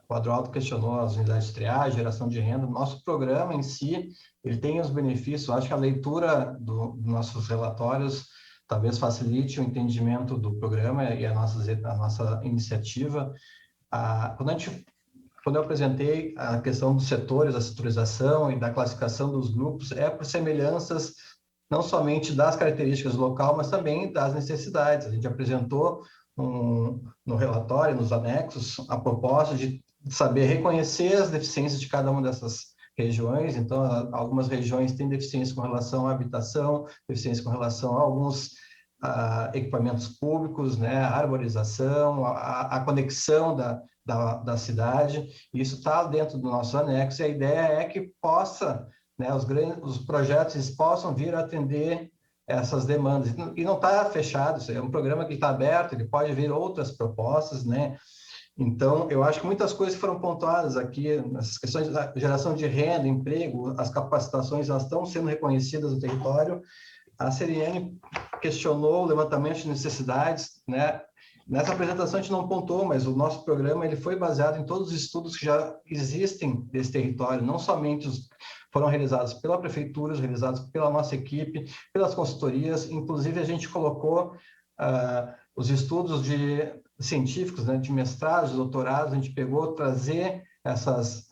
o Adroaldo questionou as unidades de triagem, geração de renda. Nosso programa em si, ele tem os benefícios, acho que a leitura dos nossos relatórios talvez facilite o entendimento do programa e a nossa iniciativa. Quando eu apresentei a questão dos setores, da setorização e da classificação dos grupos, é por semelhanças não somente das características do local, mas também das necessidades. A gente apresentou no relatório, nos anexos, a proposta de saber reconhecer as deficiências de cada uma dessas regiões. Então, algumas regiões têm deficiência com relação à habitação, deficiência com relação a alguns equipamentos públicos, né, a arborização, a conexão da cidade. Isso está dentro do nosso anexo, e a ideia é que possa, né, os projetos possam vir a atender essas demandas. E não está fechado, isso é um programa que está aberto, ele pode vir outras propostas, né? Então, eu acho que muitas coisas foram pontuadas aqui, essas questões da geração de renda, emprego, as capacitações, elas estão sendo reconhecidas no território. A Seriane questionou o levantamento de necessidades, né? Nessa apresentação a gente não pontuou, mas o nosso programa ele foi baseado em todos os estudos que já existem desse território, não somente foram realizados pela prefeitura, realizados pela nossa equipe, pelas consultorias, inclusive a gente colocou os estudos científicos, né, de mestrados, doutorados, a gente pegou trazer essas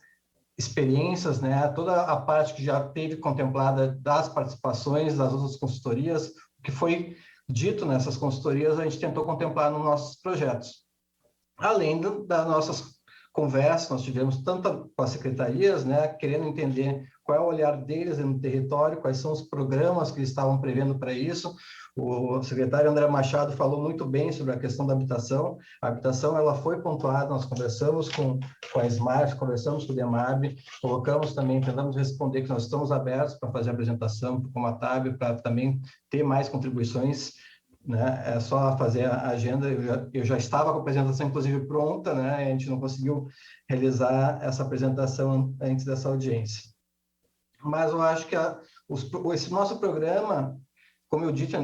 experiências, né, toda a parte que já teve contemplada das participações das outras consultorias, o que foi dito nessas consultorias, a gente tentou contemplar nos nossos projetos. Além das nossas conversas, nós tivemos tanto com as secretarias, né, querendo entender qual é o olhar deles no território, quais são os programas que eles estavam prevendo para isso. O secretário André Machado falou muito bem sobre a questão da habitação. A habitação ela foi pontuada, nós conversamos com a Smart, conversamos com o DEMAB, colocamos também, tentamos responder que nós estamos abertos para fazer a apresentação com a TAB, para também ter mais contribuições né? É só fazer a agenda. Eu já estava com a apresentação, inclusive, pronta, né? A gente não conseguiu realizar essa apresentação antes dessa audiência. Mas eu acho que esse nosso programa, como eu disse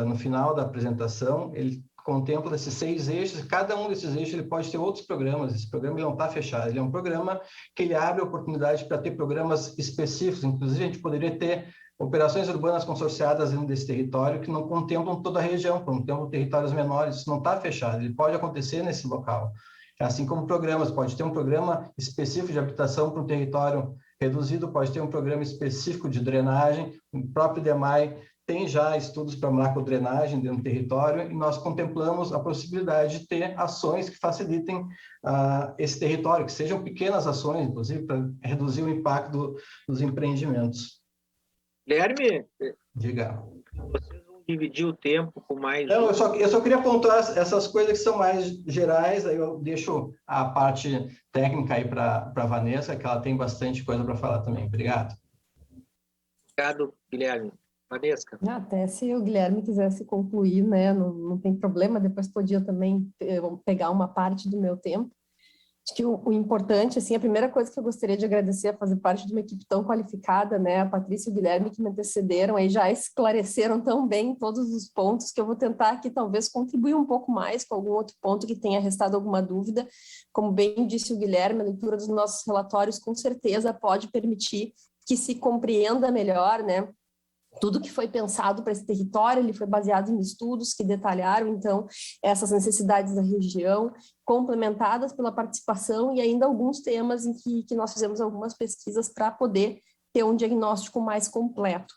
no final da apresentação, ele contempla esses 6 eixos, cada um desses eixos ele pode ter outros programas, esse programa não está fechado, ele é um programa que ele abre oportunidade para ter programas específicos, inclusive a gente poderia ter operações urbanas consorciadas dentro desse território que não contemplam toda a região, contemplam territórios menores, isso não está fechado, ele pode acontecer nesse local. Assim como programas, pode ter um programa específico de habitação para um território reduzido, pode ter um programa específico de drenagem, o próprio DEMAI tem já estudos para macrodrenagem dentro do território e nós contemplamos a possibilidade de ter ações que facilitem esse território, que sejam pequenas ações, inclusive, para reduzir o impacto dos empreendimentos. Guilherme, diga. Vocês vão dividir o tempo com mais... Não, eu só queria pontuar essas coisas que são mais gerais, aí eu deixo a parte técnica aí para a Vanessa, que ela tem bastante coisa para falar também. Obrigado. Obrigado, Guilherme. Vanessa. Até se o Guilherme quisesse concluir, né, não tem problema, depois podia também pegar uma parte do meu tempo. Acho que o importante, assim, a primeira coisa que eu gostaria de agradecer a fazer parte de uma equipe tão qualificada, né, a Patrícia e o Guilherme que me antecederam, aí já esclareceram tão bem todos os pontos que eu vou tentar aqui talvez contribuir um pouco mais com algum outro ponto que tenha restado alguma dúvida. Como bem disse o Guilherme, a leitura dos nossos relatórios com certeza pode permitir que se compreenda melhor, né, tudo que foi pensado para esse território, ele foi baseado em estudos que detalharam, então, essas necessidades da região, complementadas pela participação e ainda alguns temas em que nós fizemos algumas pesquisas para poder ter um diagnóstico mais completo.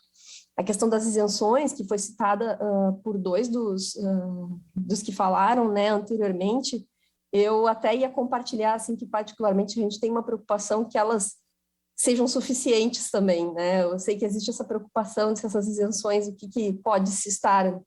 A questão das isenções, que foi citada por 2 dos que falaram, né, anteriormente, eu até ia compartilhar, assim, que particularmente a gente tem uma preocupação que elas sejam suficientes também, né? Eu sei que existe essa preocupação de se essas isenções, o que pode se estar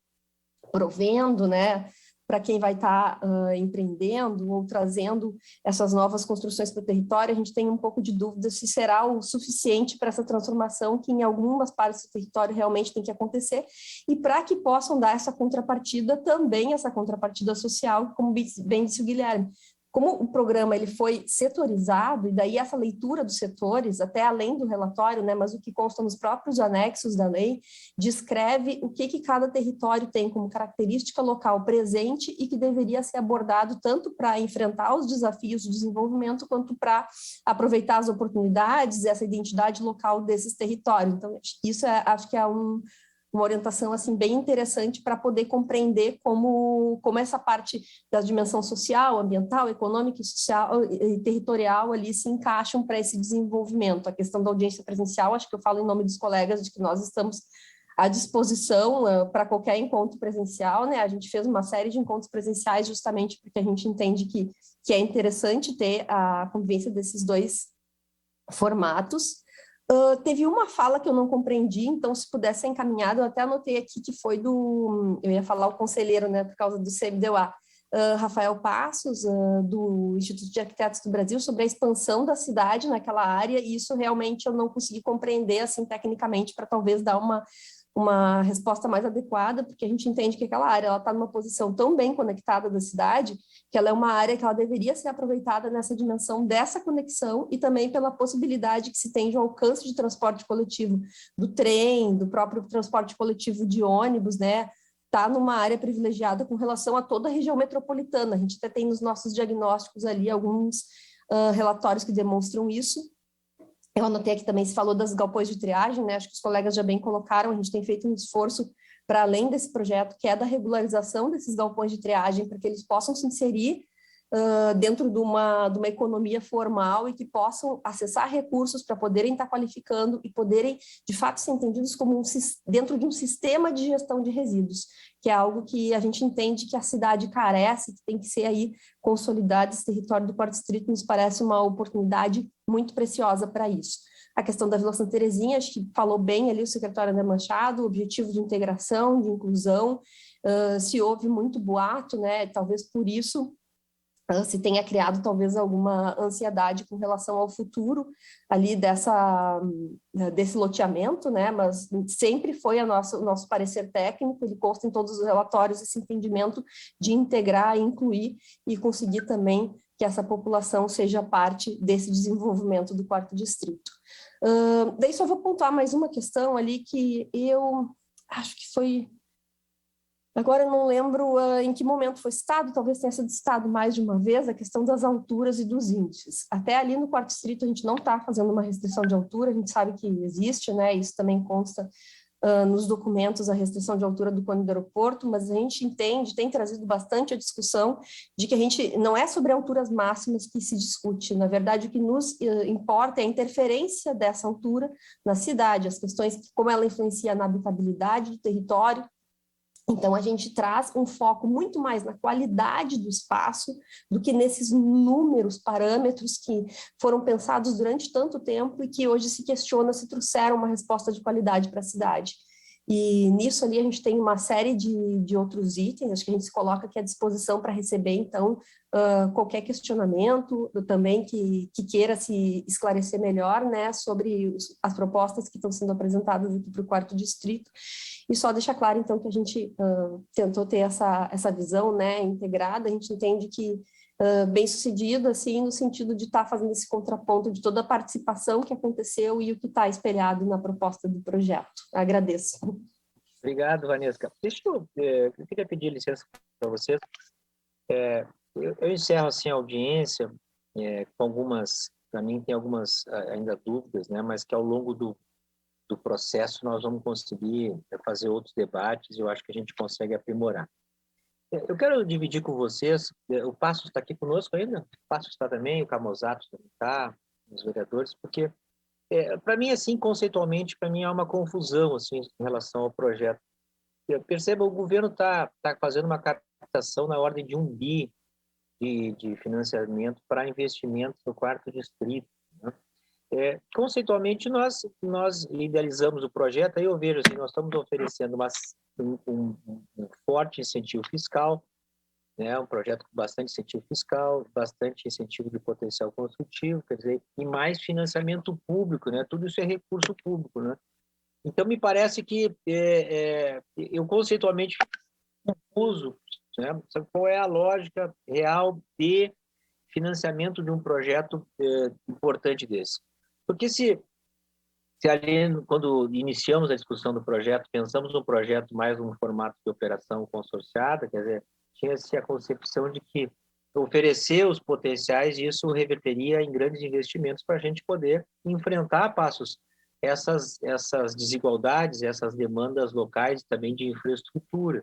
provendo, né? Para quem vai estar empreendendo ou trazendo essas novas construções para o território, a gente tem um pouco de dúvida se será o suficiente para essa transformação que em algumas partes do território realmente tem que acontecer e para que possam dar essa contrapartida também, essa contrapartida social, como bem disse o Guilherme. Como o programa ele foi setorizado, e daí essa leitura dos setores, até além do relatório, né, mas o que consta nos próprios anexos da lei, descreve o que cada território tem como característica local presente e que deveria ser abordado tanto para enfrentar os desafios do desenvolvimento, quanto para aproveitar as oportunidades, essa identidade local desses territórios. Então, isso acho que é uma orientação assim bem interessante para poder compreender como essa parte da dimensão social, ambiental, econômica e social e territorial ali se encaixam para esse desenvolvimento. A questão da audiência presencial, acho que eu falo em nome dos colegas de que nós estamos à disposição para qualquer encontro presencial, né? A gente fez uma série de encontros presenciais justamente porque a gente entende que é interessante ter a convivência desses 2 formatos. Teve uma fala que eu não compreendi, então se pudesse ser encaminhado, eu até anotei aqui que foi eu ia falar o conselheiro, né, por causa do CMDA, Rafael Passos, do Instituto de Arquitetos do Brasil, sobre a expansão da cidade naquela área, e isso realmente eu não consegui compreender, assim, tecnicamente, para talvez dar uma resposta mais adequada, porque a gente entende que aquela área está numa posição tão bem conectada da cidade, que ela é uma área que ela deveria ser aproveitada nessa dimensão dessa conexão e também pela possibilidade que se tem de alcance de transporte coletivo do trem, do próprio transporte coletivo de ônibus, né? Está numa área privilegiada com relação a toda a região metropolitana. A gente até tem nos nossos diagnósticos ali alguns relatórios que demonstram isso. Eu anotei aqui também, se falou das galpões de triagem, né? Acho que os colegas já bem colocaram, a gente tem feito um esforço para além desse projeto, que é da regularização desses galpões de triagem, para que eles possam se inserir dentro de uma economia formal e que possam acessar recursos para poderem estar qualificando e poderem, de fato, ser entendidos como dentro de um sistema de gestão de resíduos, que é algo que a gente entende que a cidade carece, que tem que ser aí consolidado. Esse território do Quarto Distrito nos parece uma oportunidade muito preciosa para isso. A questão da Vila Santa Terezinha, acho que falou bem ali o secretário André Machado, o objetivo de integração, de inclusão, se houve muito boato, né, talvez por isso se tenha criado talvez alguma ansiedade com relação ao futuro ali desse loteamento, né? Mas sempre foi o nosso parecer técnico, ele consta em todos os relatórios esse entendimento de integrar, incluir e conseguir também que essa população seja parte desse desenvolvimento do 4º distrito. Daí só vou pontuar mais uma questão ali que eu acho que foi... Agora eu não lembro em que momento foi citado, talvez tenha sido citado mais de uma vez, a questão das alturas e dos índices. Até ali no 4º distrito a gente não está fazendo uma restrição de altura, a gente sabe que existe, né? Isso também consta nos documentos, a restrição de altura do cone do aeroporto, mas a gente entende, tem trazido bastante a discussão de que a gente não é sobre alturas máximas que se discute, na verdade o que nos importa é a interferência dessa altura na cidade, as questões, como ela influencia na habitabilidade do território. Então, a gente traz um foco muito mais na qualidade do espaço do que nesses números, parâmetros que foram pensados durante tanto tempo e que hoje se questiona se trouxeram uma resposta de qualidade para a cidade. E nisso ali a gente tem uma série de outros itens, acho que a gente se coloca aqui à disposição para receber, então, qualquer questionamento também que queira se esclarecer melhor, né, sobre as propostas que estão sendo apresentadas aqui para o 4º distrito. E só deixar claro, então, que a gente tentou ter essa visão, né, integrada, a gente entende que bem sucedido, assim, no sentido de estar fazendo esse contraponto de toda a participação que aconteceu e o que está espelhado na proposta do projeto. Agradeço. Obrigado, Vanessa. Eu queria pedir licença para vocês. Eu encerro, assim, a audiência com algumas, para mim, tem algumas ainda dúvidas, né, mas que ao longo do processo nós vamos conseguir fazer outros debates e eu acho que a gente consegue aprimorar. Eu quero dividir com vocês, o Passos está aqui conosco ainda, o Passos está também, o Camozato também está, os vereadores, porque, para mim, assim, conceitualmente, para mim há uma confusão, assim, em relação ao projeto. Perceba, o governo está fazendo uma captação na ordem de 1 bi de financiamento para investimentos no 4º distrito, né? Conceitualmente, nós idealizamos o projeto, aí eu vejo assim, nós estamos oferecendo um forte incentivo fiscal, né, um projeto com bastante incentivo fiscal, bastante incentivo de potencial construtivo, quer dizer, e mais financiamento público, né, tudo isso é recurso público, né. Então, me parece que eu conceitualmente uso, né, sabe qual é a lógica real de financiamento de um projeto importante desse. Porque se ali, quando iniciamos a discussão do projeto, pensamos no projeto mais um formato de operação consorciada, quer dizer, tinha-se a concepção de que oferecer os potenciais, isso reverteria em grandes investimentos para a gente poder enfrentar, Passos, essas desigualdades, essas demandas locais também de infraestrutura.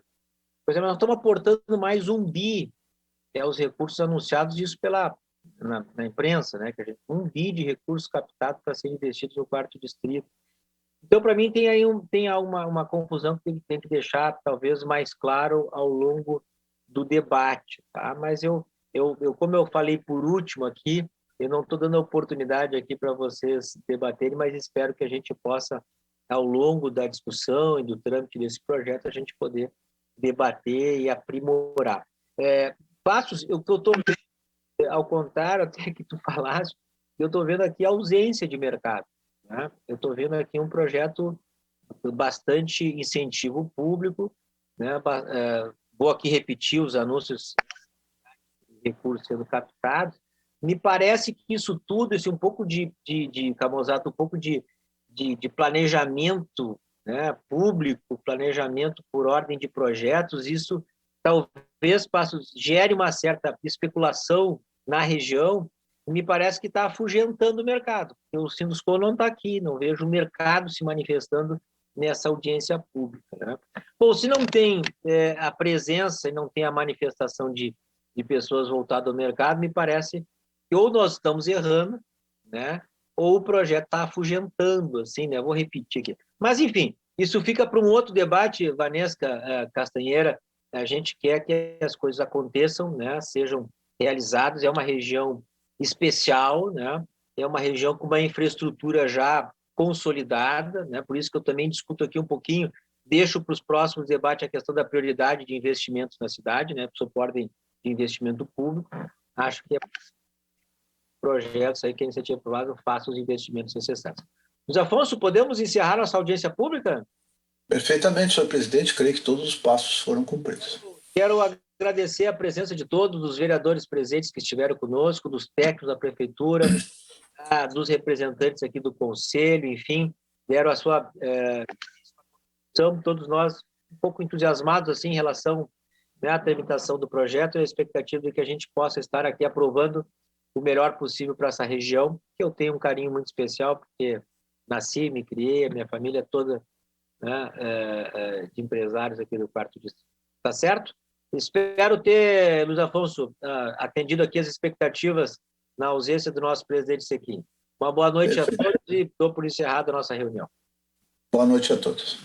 Por exemplo, nós estamos aportando mais 1 bi, os recursos anunciados, isso na imprensa, né, que a gente, 1 bi de recursos captados para serem investidos no 4º distrito. Então, para mim, tem aí uma confusão que tem que deixar, talvez, mais claro ao longo do debate, tá? Mas como eu falei por último aqui, eu não estou dando a oportunidade aqui para vocês debaterem, mas espero que a gente possa, ao longo da discussão e do trâmite desse projeto, a gente poder debater e aprimorar. Passos, o que eu estou ao contrário até que tu falaste, eu estou vendo aqui a ausência de mercado, né? Eu estou vendo aqui um projeto bastante incentivo público, né? Vou aqui repetir os anúncios de recursos sendo captados. Me parece que isso tudo, um pouco de Camozato, um pouco de planejamento, né, público, planejamento por ordem de projetos, isso talvez gere uma certa especulação na região, me parece que está afugentando o mercado. O Sindusco não está aqui, não vejo o mercado se manifestando nessa audiência pública, né? Bom, se não tem a presença e não tem a manifestação de pessoas voltadas ao mercado, me parece que ou nós estamos errando, né, ou o projeto está afugentando, assim, né? Vou repetir aqui. Mas, enfim, isso fica para um outro debate, Vanessa Castanheira. A gente quer que as coisas aconteçam, né, sejam realizadas. É uma região especial, né? É uma região com uma infraestrutura já consolidada, né? Por isso que eu também discuto aqui um pouquinho, deixo para os próximos debates a questão da prioridade de investimentos na cidade, né, sob ordem de investimento público. acho que projetos aí que a iniciativa privada faça os investimentos necessários. Luiz Afonso, podemos encerrar nossa audiência pública? Perfeitamente, senhor presidente, creio que todos os passos foram cumpridos. Quero agradecer a presença de todos os vereadores presentes que estiveram conosco, dos técnicos da prefeitura, dos representantes aqui do conselho, enfim, deram a sua participação, todos nós um pouco entusiasmados assim em relação, né, à tramitação do projeto e a expectativa de que a gente possa estar aqui aprovando o melhor possível para essa região, que eu tenho um carinho muito especial, porque nasci, me criei, a minha família toda, né, de empresários aqui do quarto distrito. Tá certo? Espero ter, Luiz Afonso, atendido aqui as expectativas na ausência do nosso presidente Sequim. Uma boa noite a todos e dou por encerrada a nossa reunião. Boa noite a todos.